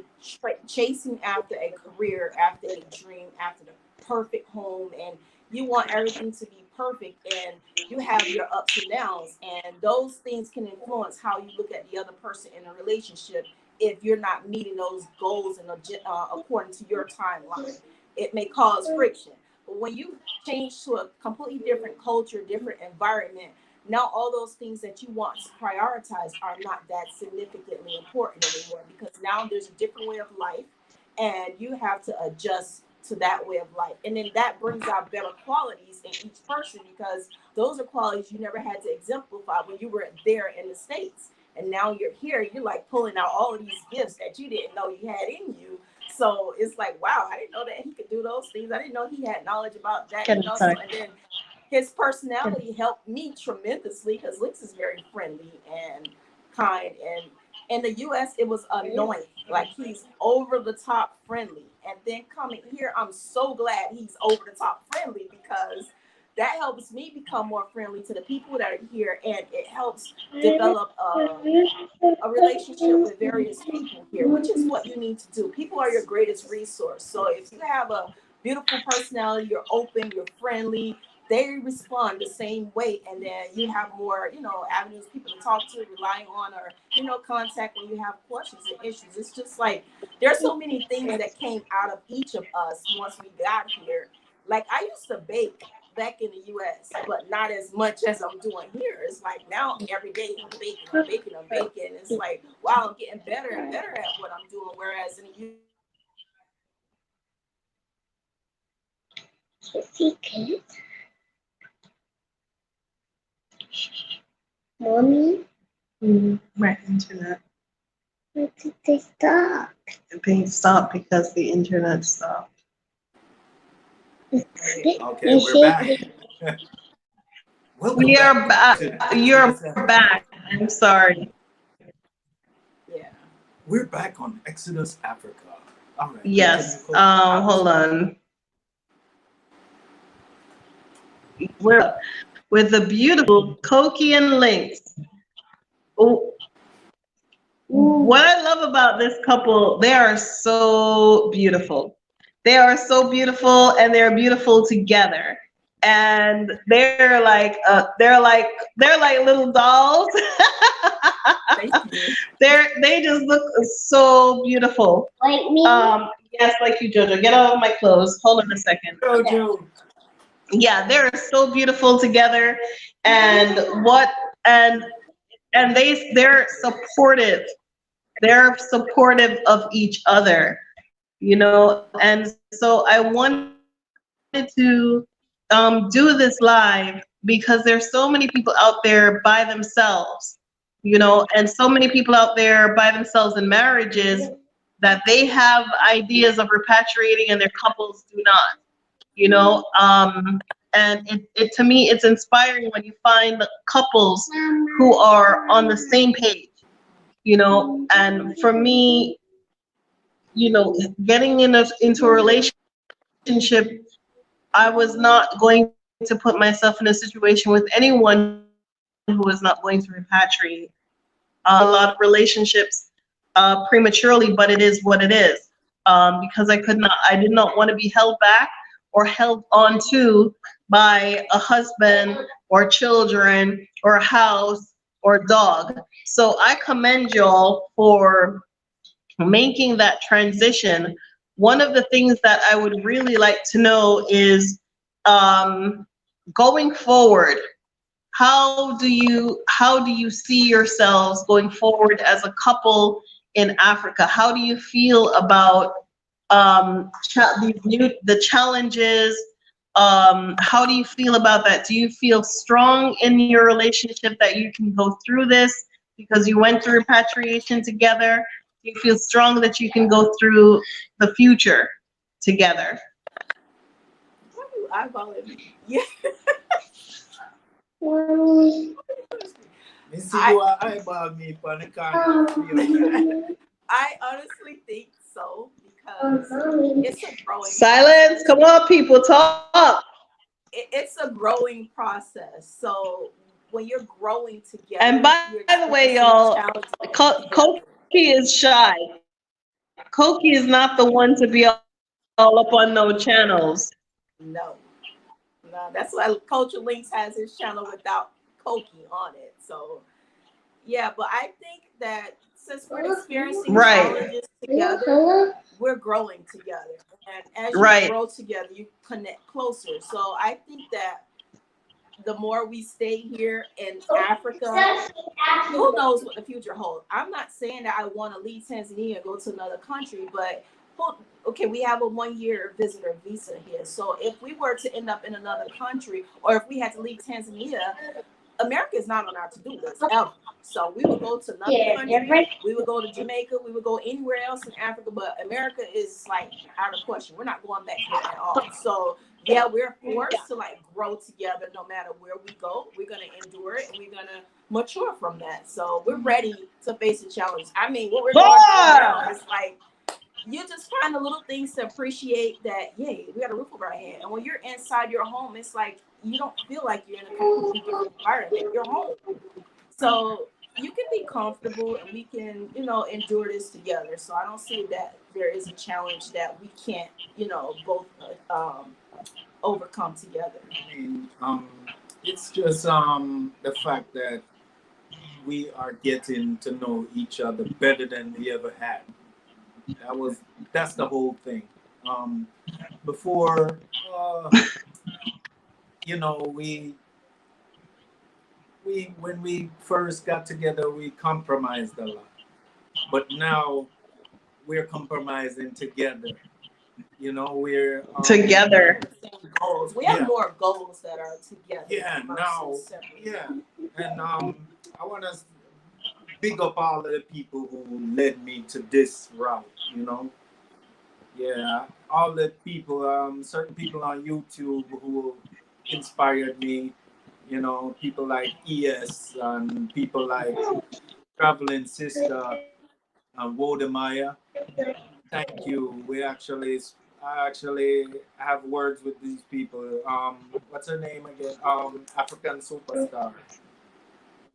chasing after a career, after a dream, after the perfect home, and you want everything to be perfect, and you have your ups and downs, and those things can influence how you look at the other person in a relationship. If you're not meeting those goals and according to your timeline, it may cause friction. But when you change to a completely different culture, different environment, now all those things that you want to prioritize are not that significantly important anymore, because now there's a different way of life and you have to adjust to that way of life, and then that brings out better qualities in each person, because those are qualities you never had to exemplify when you were there in the States, and now you're here, you're like pulling out all of these gifts that you didn't know you had in you. So it's like, wow, I didn't know that he could do those things. I didn't know he had knowledge about that, you know. So and then his personality helped me tremendously, because Lynx is very friendly and kind. And in the US, it was annoying. Like, he's over the top friendly. And then coming here, I'm so glad he's over the top friendly, because that helps me become more friendly to the people that are here. And it helps develop a relationship with various people here, which is what you need to do. People are your greatest resource. So if you have a beautiful personality, you're open, you're friendly, they respond the same way, and then you have more, you know, avenues people to talk to, rely on, or, you know, contact when you have questions and issues. It's just like there's so many things that came out of each of us once we got here. Like, I used to bake back in the US, but not as much as I'm doing here. It's like now every day I'm baking, I'm baking, I'm baking. It's like, wow, I'm getting better and better at what I'm doing. Whereas in the US, Secret. Mommy, My internet. where did they stop? They stopped because the internet stopped. Okay, we're back. Welcome We are back back. to You're Exodus Africa. back. I'm sorry. Yeah. We're back on Exodus Africa. All right. Yes. Victor and Koqui. Hold on. We're with the beautiful Koqui and Lynx. Oh, what I love about this couple, they are so beautiful. They are so beautiful, and they're beautiful together. And they're like little dolls. Thank you. They just look so beautiful. Like me? Yes, like you, Jojo. Get out of my clothes. Hold on a second. Jojo. Yeah, they're so beautiful together, and they're supportive. They're supportive of each other, and so I wanted to do this live because there's so many people out there by themselves, and so many people out there by themselves in marriages that they have ideas of repatriating and their couples do not, and it to me it's inspiring when you find couples who are on the same page, and for me, getting into a relationship, I was not going to put myself in a situation with anyone who was not going to repatriate. A lot of relationships prematurely, but it is what it is. Because I did not want to be held back or held on to by a husband or children or a house or a dog. So I commend y'all for making that transition. One of the things that I would really like to know is, going forward, how do you see yourselves going forward as a couple in Africa? How do you feel about the challenges? How do you feel about that? Do you feel strong in your relationship that you can go through this because you went through repatriation together? Do you feel strong that you can go through the future together? Why are you eyeballing me? Yeah. Mommy. Me see you are eyeball me for the corner. I honestly think so because it's a growing Silence. process. Come on, people, talk. It's a growing process. So when you're growing together, And by you're the way, experiencing y'all, challenges Koki together. is shy. Koki is not the one to be all up on no channels. No, no, that's why Culture Links has his channel without Koki on it. So yeah, but I think that since we're experiencing Right. challenges together, Hello? we're growing together. And as you Right. grow together, you connect closer. So I think that the more we stay here in Africa, who knows what the future holds. I'm not saying that I want to leave Tanzania and go to another country, but okay, we have a 1-year visitor visa here. So if we were to end up in another country, or if we had to leave Tanzania, America is not on our to-do list ever. So we would go to another country, we would go to Jamaica, we would go anywhere else in Africa, but America is like out of question. We're not going back there at all. So yeah, we're forced to like grow together no matter where we go. We're gonna endure it and we're gonna mature from that. So we're ready to face the challenge. I mean, what we're going through now is like you just find the little things to appreciate that, yay, we got a roof over our head. And when you're inside your home, it's like you don't feel like you're in a completely different environment. You're home. So you can be comfortable and we can, endure this together. So I don't see that there is a challenge that we can't, both overcome together. I mean, it's just the fact that we are getting to know each other better than we ever had. That's the whole thing. Before, we when we first got together, we compromised a lot, but now we're compromising together. We're Together. Goals. We have more goals that are together. Yeah, now, separate. yeah, And I want to big up all of the people who led me to this route, you know. Yeah, all the people, certain people on YouTube who inspired me, you know, people like ES and people like Traveling Sister and Wodemaya. Thank you. I actually have words with these people. What's her name again? African Superstar.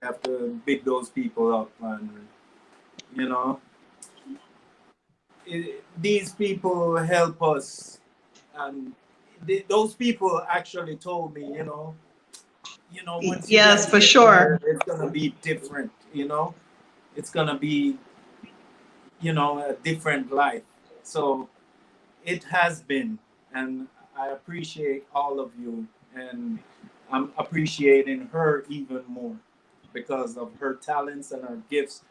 I have to big those people up, and you know, these people help us, and those people actually told me, once you Yes, guys for get here, sure. it's gonna be different. It's gonna be, a different life. So it has been, and I appreciate all of you, and I'm appreciating her even more because of her talents and her gifts.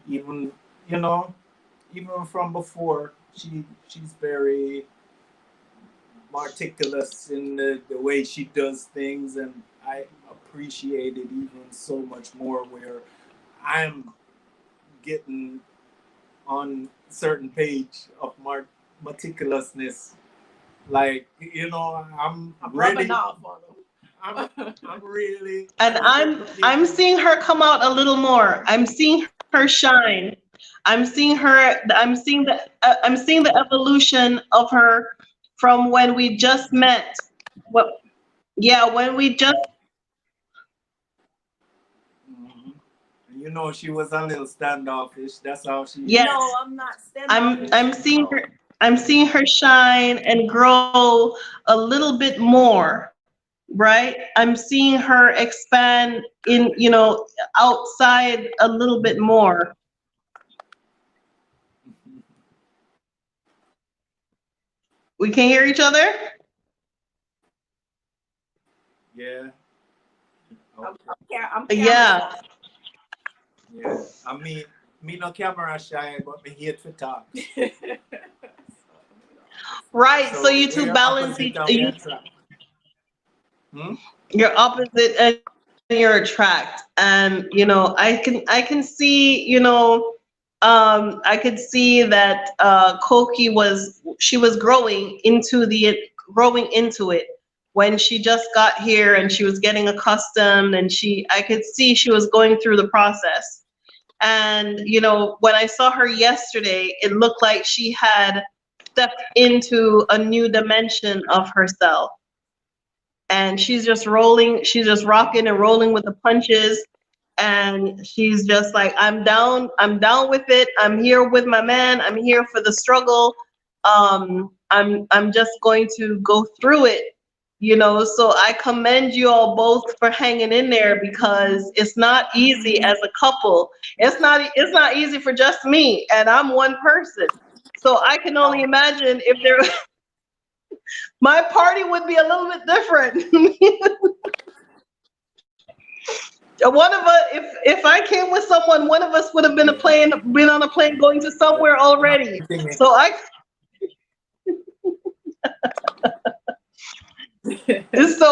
Even, you know, even from before, she's very meticulous in the way she does things, and I appreciate it even so much more where I'm getting on certain page of meticulousness. Like, I'm rubbing really, off on I'm really, And I'm seeing her come out a little more. I'm seeing her shine. I'm seeing the evolution of her from when we just met. What yeah, when we just Mhm. She was a little standoffish. That's how she is. yes. No, I'm not I'm standoffish. I'm seeing her I'm seeing her shine and grow a little bit more, right? I'm seeing her expand in, outside a little bit more. We can hear each other? Yeah. I'm, Okay. I'm camera Yeah. shy. Yeah. Me no camera shy, but me hate to talk. Right. So So you two we're balance opposite each and we attract. Hmm? you're opposite and you're attract. And I can see, I could see that Koki she was growing into it when she just got here and she was getting accustomed, and I could see she was going through the process. And when I saw her yesterday, it looked like she had stepped into a new dimension of herself, and she's just rocking and rolling with the punches, and she's just like, I'm down with it, I'm here with my man, I'm here for the struggle. I'm just going to go through it. So I commend you all both for hanging in there, because it's not easy as a couple. It's not easy for just me, and I'm one person. So I can only No. imagine if there my party would be a little bit different. One of us, if I came with someone, one of us would have Yeah. been on a plane going to somewhere already. Everything. So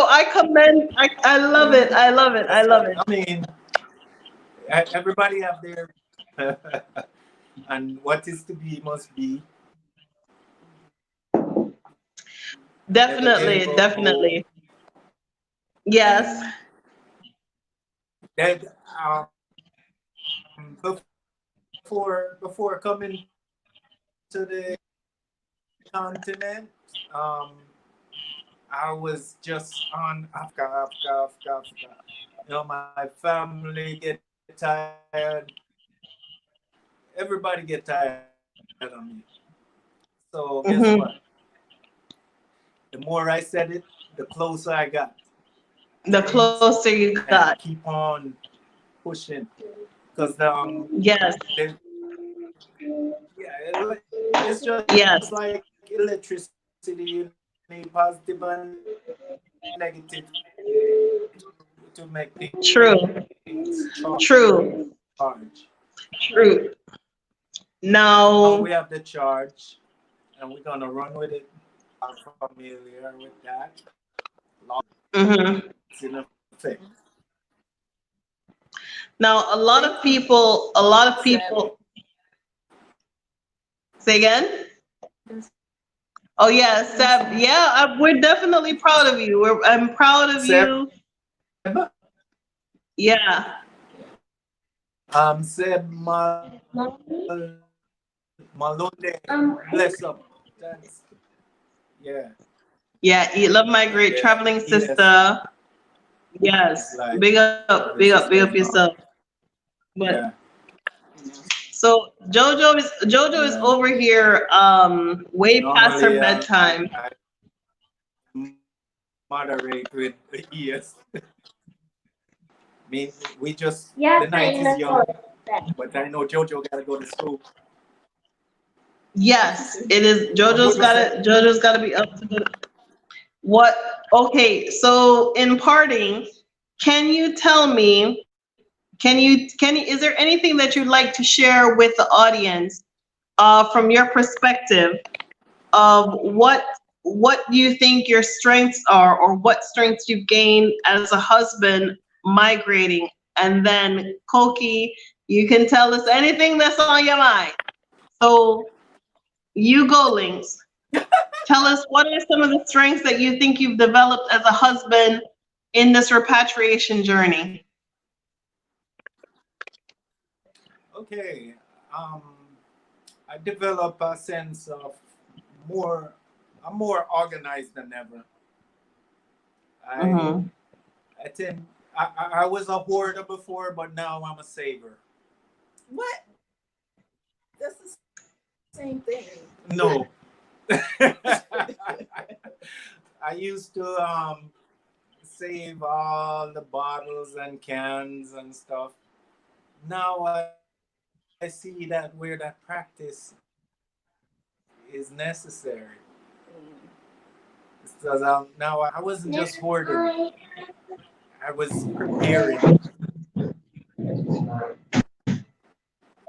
I commend. I love it. I love it. I That's love right. it. I mean, everybody have their and what is to be must be. Never get Definitely, above board. definitely. Yes. And that before coming to the continent, um, I was just on Africa, Africa, Africa, Africa. My family get tired. Everybody get tired of me. So guess what? Hmm. The more I said it, the closer I got to The things closer you and got. keep on pushing. Because Yes. they, yeah, it's just like Yes. electricity. You need positive and negative to make things True. charge. True. True. Now we have Now. the charge, and we're gonna run with it. Familiar with that. Law Hmm. is in effect. Now, a lot of people, say again? Oh yeah, Seb. Yeah, we're definitely proud of you. I'm proud of Seb? you. Yeah. Seb Malonde, bless up. That's, yeah. Yeah, love my great Yeah. traveling Yes. sister. Yes. Like Big up, big up, big up yourself. But Yeah. so Jojo is Yeah. over here way past her Normally, bedtime. I moderate with yes. mean, we just Yeah, the night is young, but I know Jojo gotta go to school. Yes, it is. What Jojo said. Jojo's gotta be up to the what? Okay, so in parting, can you tell me? Is there anything that you'd like to share with the audience, from your perspective of what you think your strengths are, or what strengths you've gained as a husband migrating? And then Koqui, you can tell us anything that's on your mind. So you go, Lynx. Tell us, what are some of the strengths that you think you've developed as a husband in this repatriation journey? Okay. I develop a sense of more. I'm more organized than ever. I Mm-hmm. I tend. I was a hoarder before, but now I'm a saver. What? That's the same thing. No. I used to save all the bottles and cans and stuff. Now I see that where that practice is necessary. Because now I wasn't just hoarding, I was preparing.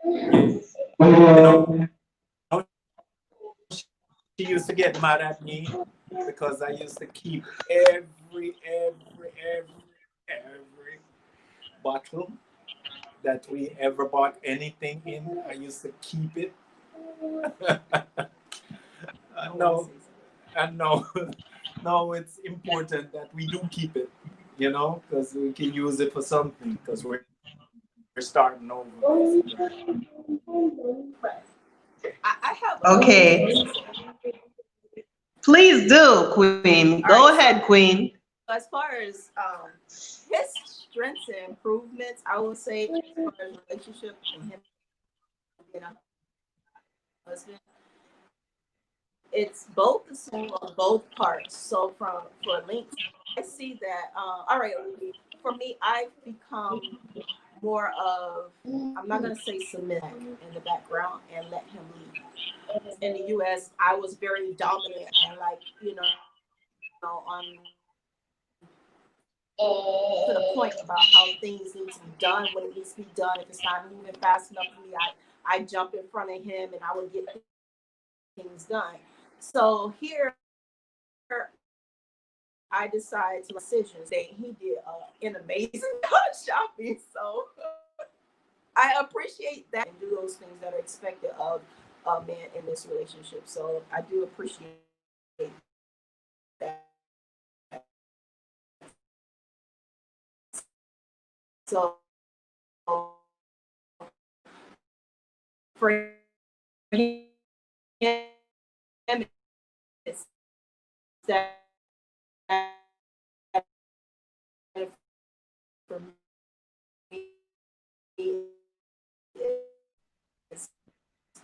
You know, she used to get mad at me because I used to keep every bottle that we ever bought anything in. I used to keep it. No, and no, no, it's important that we do keep it, because we can use it for something, because we're starting over, basically. I have Okay. Please do, Queen. All right, Go ahead, Queen. as far as his strengths and improvements, I would say as far as relationship and him being a husband, it's both the same on both parts. So for Lynx, I see that. All right, for me, I've become more of, I'm not gonna say submit in the background and let him lead. In the U.S., I was very dominant and like on to the point about how things need to be done when it needs to be done. If it's not moving fast enough for me, I jump in front of him and I would get things done. So here I decided to decisions that he did an amazing shopping. So I appreciate that and do those things that are expected of a man in this relationship. So I do appreciate that. So for him, it's that for me is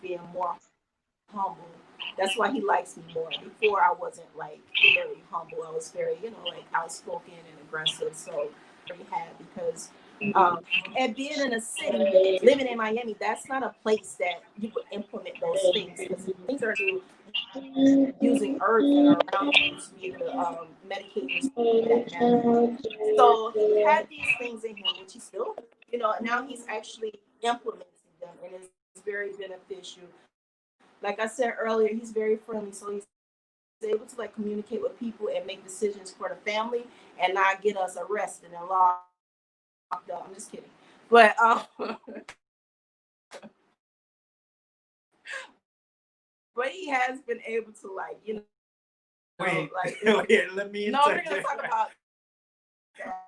being more humble. That's why he likes me more. Before I wasn't like very humble. I was very, like outspoken and aggressive. So very had because and being in a city, living in Miami, that's not a place that you would implement those things because things are to using herbs that are around you to be able to medicate yourself in that manner. So he had these things in him, which he still, now he's actually implementing them, and it's very beneficial. Like I said earlier, he's very friendly, so he's able to like communicate with people and make decisions for the family, and not get us arrested and locked up. I'm just kidding, But but he has been able to, like, you know, Wait, like wait, let me no, we're interject. gonna talk about that.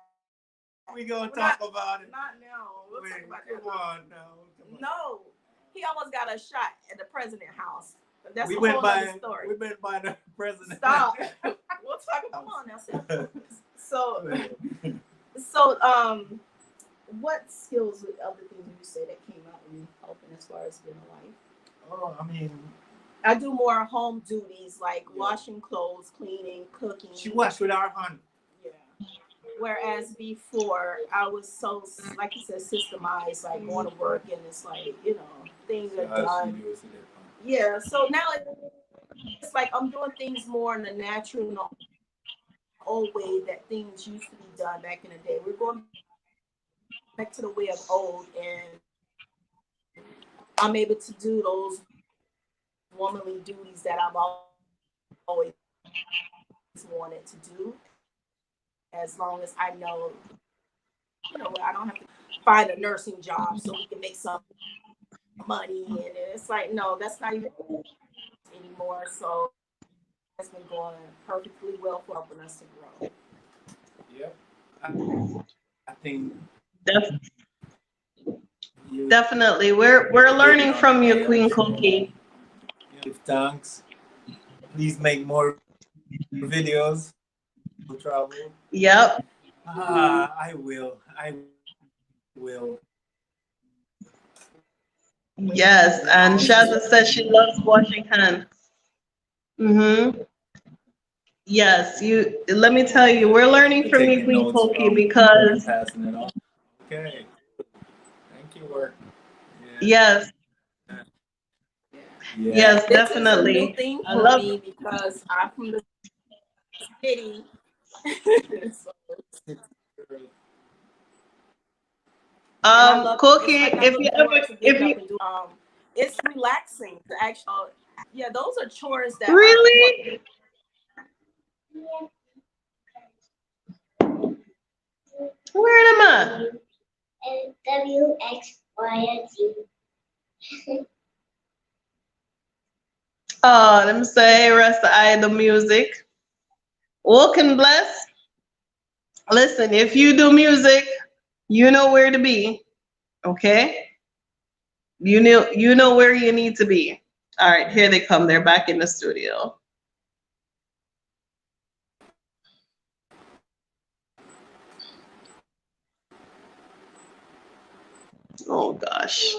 We gonna We're talk not- about it. Not now. We'll Wait, talk about come that. on now. Come on. No, he almost got a shot at the president house. That's We a went whole by. other story. We went by the president. Stop. We'll talk about. Come on now. So what skills or other things would you say that came out in helping as far as being a wife? Oh, I mean, I do more home duties like Yeah. washing clothes, cleaning, cooking. she washed with our hand. Yeah. Whereas before, I was so, like you said, systemized, like going to work and it's like, you know, things are done. Yeah. So now it's like I'm doing things more in the natural, and old way that things used to be done back in the day. We're going back to the way of old, and I'm able to do those womanly duties that I've always wanted to do, as long as I know, you know, I don't have to find a nursing job so we can make some money. And it's like, no, that's not even anymore. So it's been going perfectly well for helping us to grow. Yep. I think you Definitely. We're hit it learning on from the you, nail. Queen So, Koqui. give thanks. Please make more videos. Travel. Yep. I will. I will. Yes. And Shazza says she loves washing hands. Mm-hmm. Yes, you let me tell you, we're learning from you, Taking Queen notes Koqui, from because passing it on. Okay. Thank you, work. Yeah. yes, Yeah. yes, This is a new definitely. thing I for love me because I'm from the city. So, and I love it. Just Koqui, like I if look you forward ever to if getting up you and do. It's relaxing to actually. Yeah, those are chores that I want. really where am I? W, X, Y, and Z. Oh, let me say rest the eye the music. Walk and bless. Listen, if you do music, you know where to be. Okay? You know where you need to be. All right, here they come. They're back in the studio. Oh gosh.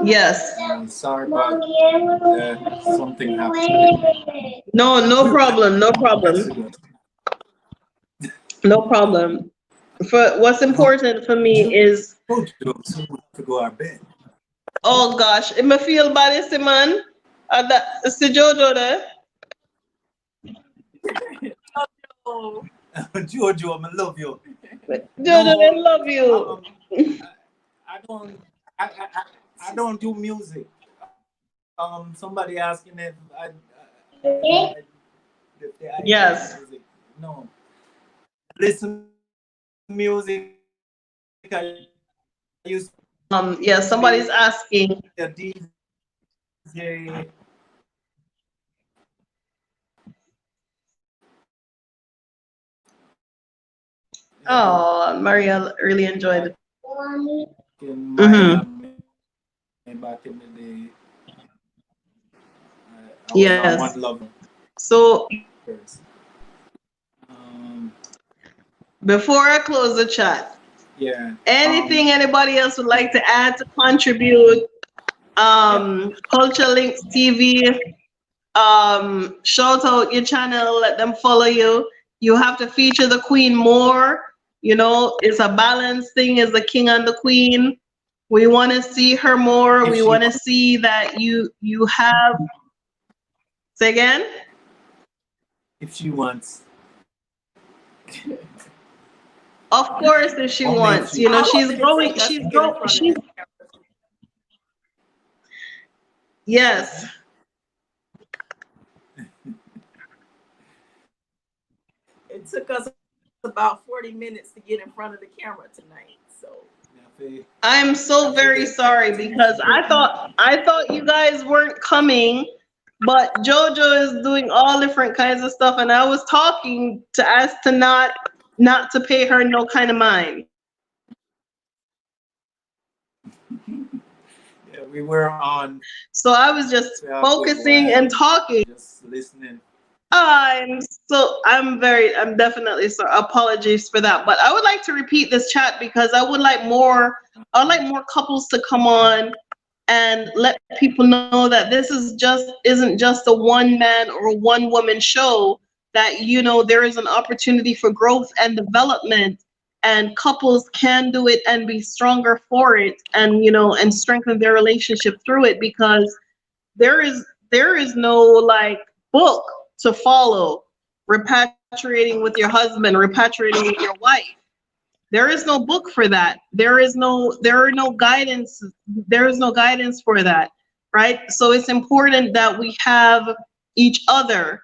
Yes. Sorry about that. Something happened. No problem. No problem. No problem. For what's important for me is To go our bed. oh gosh, it me feel bad is the man. That it's the Jojo there. Oh, Jojo, I love you. Jojo, I No, love you. I don't. I don't do music. Somebody asking Okay. if I Yes. music. No, listen to music. I used Yeah, to be somebody's asking. a DJ. Oh, Maria really enjoyed it. Mommy. In Mm-hmm. Miami back in the day. I was on Yes. One Love So first. Um, before I close the chat, yeah. anything anybody else would like to add to contribute? Culture Links TV. Shout out your channel, let them follow you. You have to feature the queen more. You know, it's a balance thing, is the king and the queen. We want to see her more. If We she want to see that you have say again. if she wants, Of course, if she only if wants, she you know, how long she's did it growing. take us She's to get in grow. front of She's this camera? yes. It took us about 40 minutes to get in front of the camera tonight. So I'm so very sorry because I thought you guys weren't coming, but JoJo is doing all different kinds of stuff, and I was talking to ask to not to pay her no kind of mind. Yeah, we were on. So I was just focusing and talking. Just listening. I'm definitely sorry. Apologies for that. But I would like to repeat this chat because I'd like more couples to come on and let people know that this isn't just a one man or one woman show, that there is an opportunity for growth and development, and couples can do it and be stronger for it, and and strengthen their relationship through it, because there is no like book to follow. Repatriating with your husband, repatriating with your wife. There is no book for that. There is no guidance. There is no guidance for that, right? So it's important that we have each other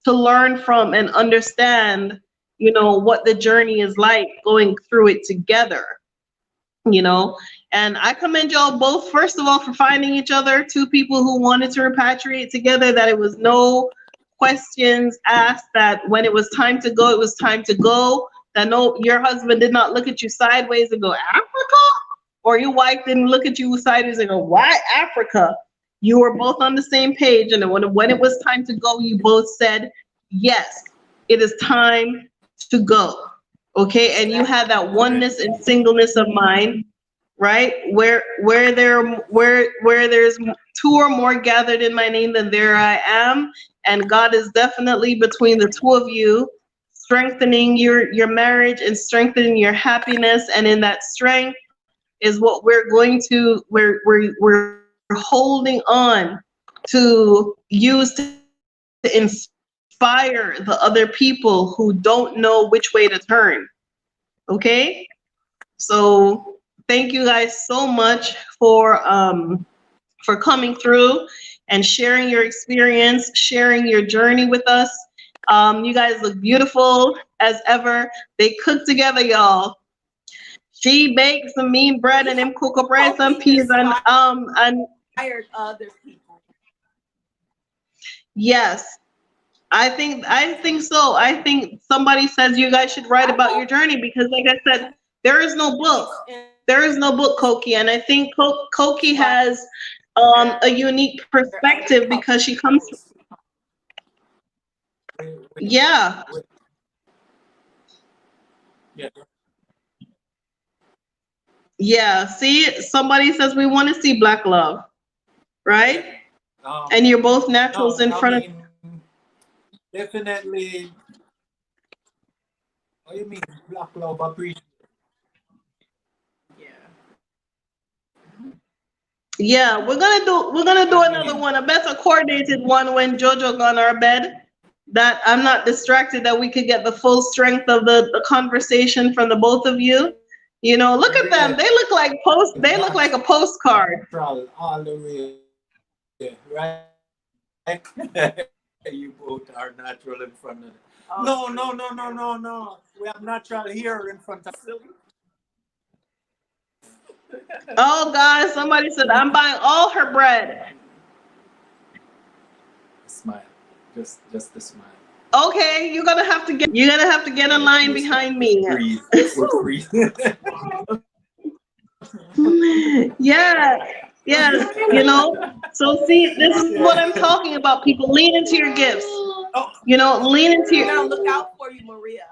to learn from and understand, what the journey is like going through it together. And I commend y'all both, first of all, for finding each other, two people who wanted to repatriate together, that it was no questions asked, that when it was time to go, it was time to go, that no, your husband did not look at you sideways and go, Africa? Or your wife didn't look at you sideways and go, why Africa? You were both on the same page, and when it was time to go, you both said, yes, it is time to go. Okay, and you had that oneness and singleness of mind, right? Where there's two or more gathered in my name, then there I am. And God is definitely between the two of you, strengthening your marriage and strengthening your happiness. And in that strength is what we're holding on to use to inspire the other people who don't know which way to turn. Okay, so thank you guys so much for coming through and sharing your experience, sharing your journey with us. You guys look beautiful as ever. They cook together, y'all. She bakes some mean bread and them cook up bread, some peas and Hired other people. yes. I think so. I think somebody says you guys should write about your journey, because like I said, there is no book. There is no book, Koqui, and I think Koqui has a unique perspective because she comes. Yeah. Yeah. Yeah. See, somebody says we want to see Black love, right? And you're both naturals in front of. Definitely. What do you mean, Black love appreciation? Yeah, we're gonna do another one, a better coordinated one when JoJo gone our bed. That I'm not distracted, that we could get the full strength of the conversation from the both of you. Look at them. They look like a postcard. All the way, right? You both are natural in front of it. No. We have natural here in front of us. Oh God, somebody said I'm buying all her bread. Smile. Just a smile. Okay, you're gonna have to get in line behind me. Breathe. Yeah. Yes. So see, this is what I'm talking about. People, lean into your gifts. Lean into your. We're gonna look out for you, Maria.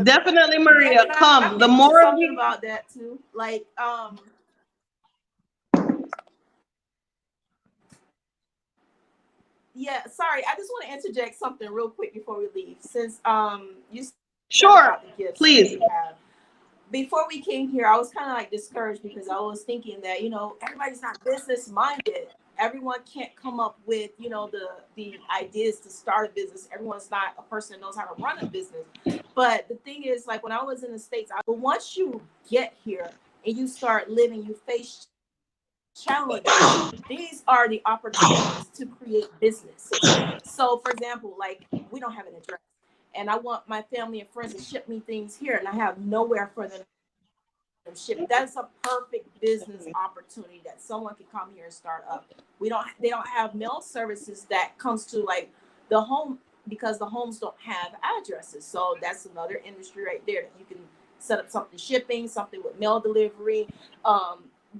Definitely, Maria. Come. The more of you about that too. Like Yeah, sorry. I just want to interject something real quick before we leave. Since you said sure, about the gifts please. Before we came here, I was kind of like discouraged because I was thinking that everybody's not business minded. Everyone can't come up with the ideas to start a business. Everyone's not a person that knows how to run a business. But the thing is, like when I was in the States, once you get here and you start living, you face challenges. These are the opportunities to create business. So, for example, like we don't have an address, and I want my family and friends to ship me things here, and I have nowhere for them ship. That's a perfect business opportunity that someone can come here and start up. They don't have mail services that comes to like the home, because the homes don't have addresses. So that's another industry right there. You can set up something shipping, something with mail delivery.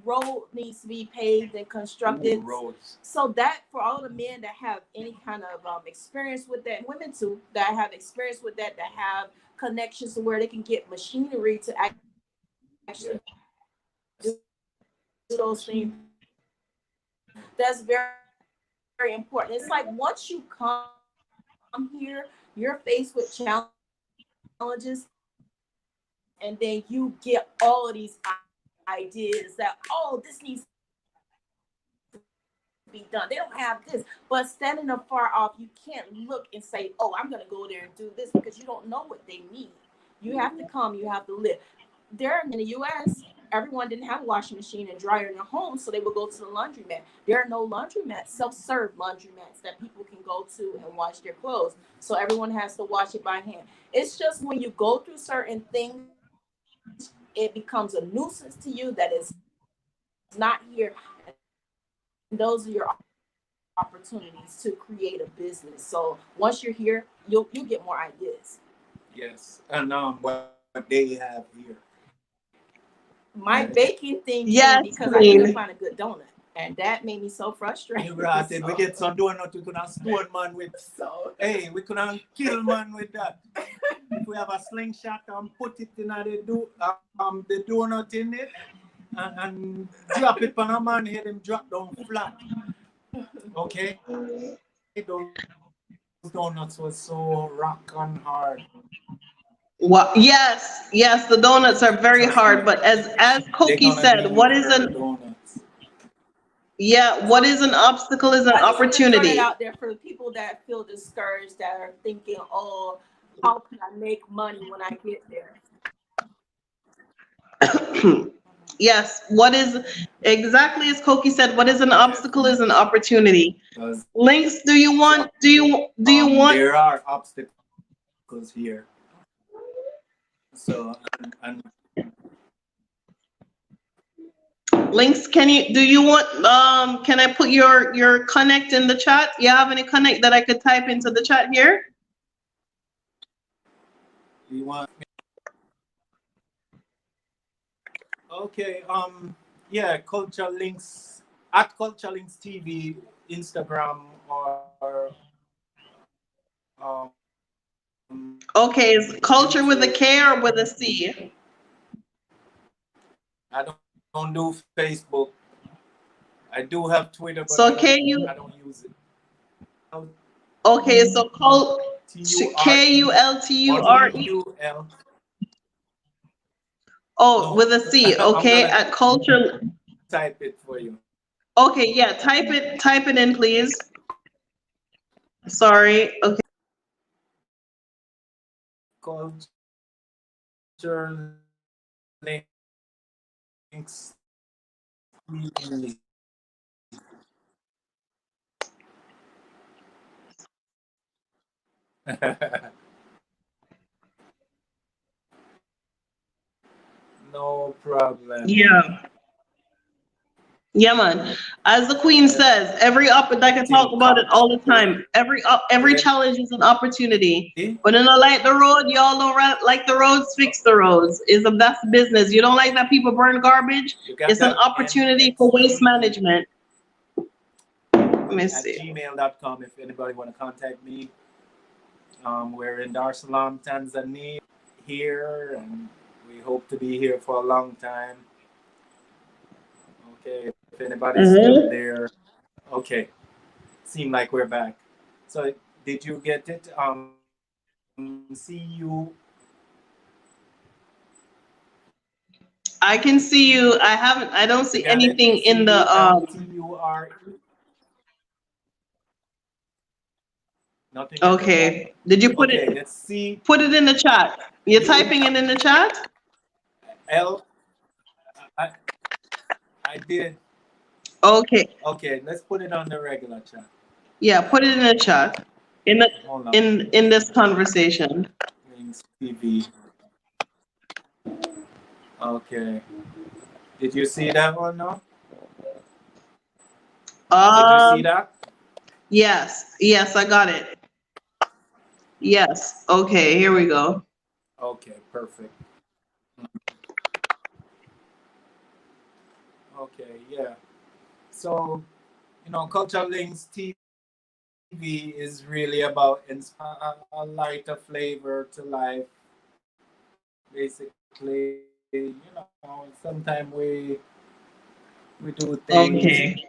Road needs to be paved and constructed. Roads. So that for all the men that have any kind of experience with that, women too, that have experience with that have connections to where they can get machinery to actually do those things. That's very, very important. It's like once you come here, you're faced with challenges, and then you get all of these ideas that, oh, this needs to be done. They don't have this, but standing afar off, you can't look and say, oh, I'm going to go there and do this, because you don't know what they need. You have to come, you have to live. There in the U.S., everyone didn't have a washing machine and dryer in their home, so they would go to the laundromat. There are no laundromats, self-serve laundromats that people can go to and wash their clothes. So everyone has to wash it by hand. It's just when you go through certain things, it becomes a nuisance to you that is not here. And those are your opportunities to create a business. So once you're here, you'll get more ideas. Yes, and what they have here. My baking thing Yes, came because I Queen. couldn't find a good donut, and that made me so frustrated. Right, we get some donut, we couldn't stone man with. So Hey, we couldn't kill man with that. If we have a slingshot and put it in the donut in it, and drop it on a man head, him drop down flat. Okay? Those donuts were so rock and hard. Well, yes, the donuts are very hard, but as Koqui said, what is an obstacle is an I just want to throw opportunity. that out there for the people that feel discouraged, that are thinking, oh, how can I make money when I get there? Yes, what is exactly as Koqui said, what is an obstacle is an opportunity. Lynx, do you want there are obstacles here. So and Lynx, can I put your connect in the chat? You have any connect that I could type into the chat here? you want okay, yeah, Culture Links at Culture Links TV, Instagram, or Okay, is culture with a K or with a C? I don't do Facebook. I do have Twitter, but So I don't use it. Okay, so KULTURE. Oh, with a C. Okay, at culture. Type it for you. Okay, yeah, type it in, please. Sorry. Okay. Culture Links. No problem. Yeah. Yeah, man. As the Queen says, I can talk about it all the time. Every challenge is an opportunity. When you don't like the road, y'all don't like the roads, fix the roads. That's business. You don't like that people burn garbage? It's an opportunity for waste management. Let me see. At gmail.com if anybody want to contact me. We're in Dar es Salaam, Tanzania here, and we hope to be here for a long time. Okay, if anybody's still there. Okay, seem like we're back. So did you get it? See you. I can see you. I don't see anything in the Nothing. Okay. Did you put it? Let's see. Put it in the chat. You're typing it in the chat? I did. Okay. Okay, let's put it on the regular chat. Yeah, put it in the chat. In this conversation. Lynx TV. Okay. Did you see that one? No. Did you see Um, that? yes, yes, I got it. Yes. Okay, here we go. Okay. Perfect. Okay. Yeah. So Culture Links TV is really about a lighter flavor to life. Basically, sometimes we do things Okay.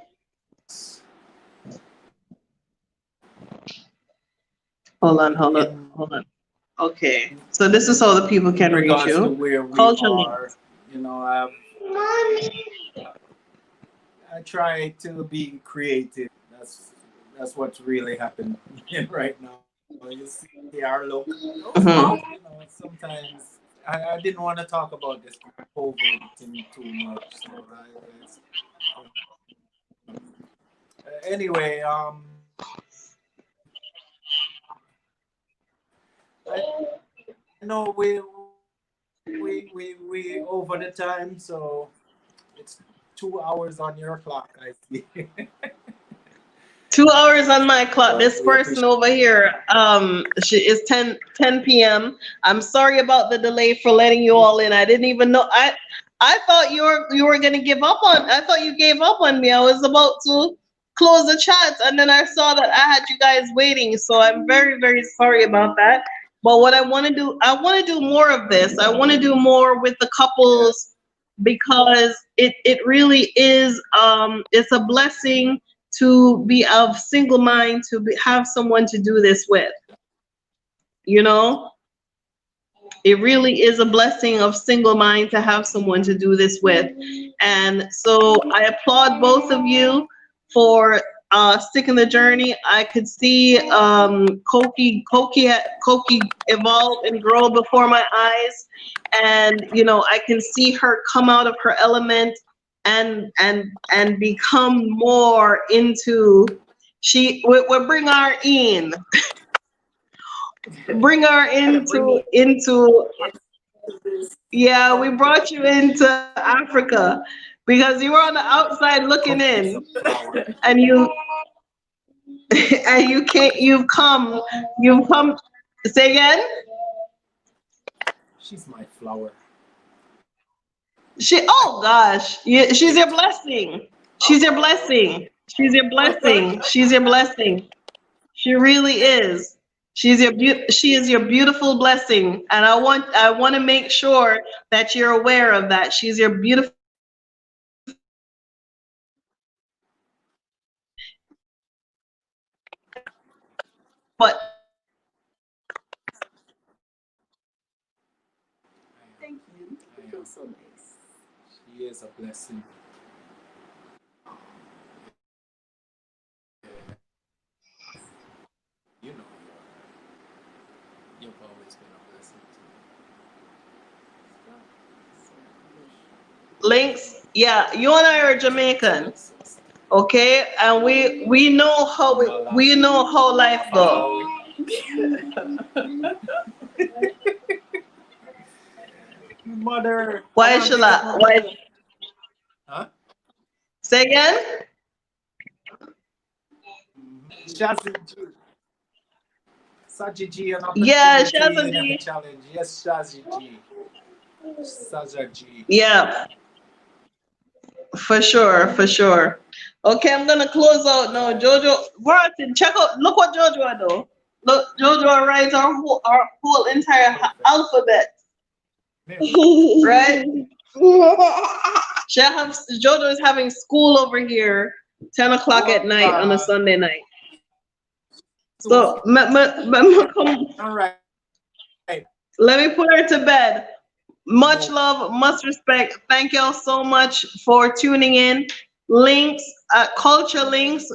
Hold on, in hold on. Okay. So this is how the people can reach regards to you. where we Culture are. links. Mommy. I try to be creative. That's what's really happening right now. You see our look. Mhm. Sometimes I didn't want to talk about this COVID thing too much. So anyway, I know we over the time, so it's 2 hours on your clock. I see, 2 hours on my clock. but This we person appreciate. over here, she is 10 p.m. I'm sorry about the delay for letting you all in. I didn't even know. I thought you were gonna give up on. I thought you gave up on me. I was about to close the chat, and then I saw that I had you guys waiting. So I'm very very sorry about that. But what I want to do, I want to do more of this. I want to do more with the Yeah, couples because it really is it's a blessing to be of single mind, to have someone to do this with, you know. It really is a blessing of single mind to have someone to do this with. And so I applaud both of you for sticking the journey. I could see Koqui evolve and grow before my eyes. And I can see her come out of her element and become more into we bring her in, bring her Gotta bring me into into this. yeah, we brought you into Africa because you were on the outside looking cook is in, a flower. and you and you can't. You've come. Say again. She's my flower. Oh gosh, she's your blessing. She's your blessing. She's your blessing. She's your blessing. She really is. She is your beautiful blessing, and I want to make sure that you're aware of that. She's your beautiful but Thank you. I You am. feel so nice. She is a blessing. You know, you've always been a blessing Lynx. Yeah, you and I are to Jamaican. me. Sister. Okay, and we know how we know how life go. Malawi. Mother, I Why want to should pick up I? my Why? mother. Huh? Say again. Shazzy G. Saji G, an Yeah, opportunity in every Shazadi. challenge. Yes, Shazzy G. Saja G. Yeah, for sure, for sure. Okay, I'm gonna close out now. Jojo, Martin, check out. Look what Jojo do. Look, Jojo writes our whole entire Perfect. alphabet, Mary. right? Jojo is having school over here, 10 o'clock at Well, night on a Sunday night. so, So, come, all right. let me put her to bed. Much No, love, much respect. Thank y'all so much for tuning in. Links, Culture Links.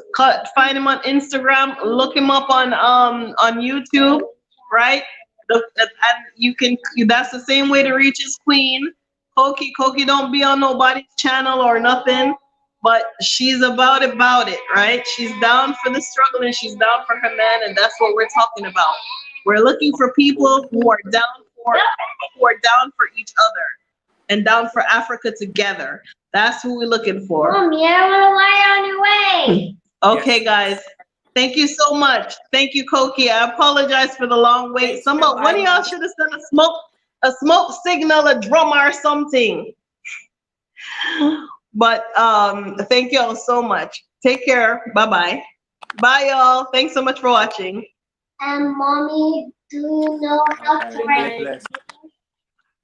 Find him on Instagram. Look him up on YouTube. Right. And you can. That's the same way to reach his queen. Koqui don't be on nobody's channel or nothing. But she's about it, right? She's down for the struggle and she's down for her man, and that's what we're talking about. We're looking for boy. people who are down for each other. and down for Africa together. That's who we're looking for. Mommy, I want to lie on your way. Okay, guys. Thank you so much. Thank you, Koqui. I apologize for the long wait. One of y'all should have sent a smoke signal, a drum or something. But thank y'all so much. Take care. Bye-bye. Bye, y'all. Thanks so much for watching. Mommy, do you know how to write?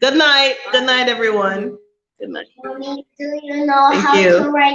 Good night. Good night, everyone. Good night. Mommy, do you know Thank how you. to write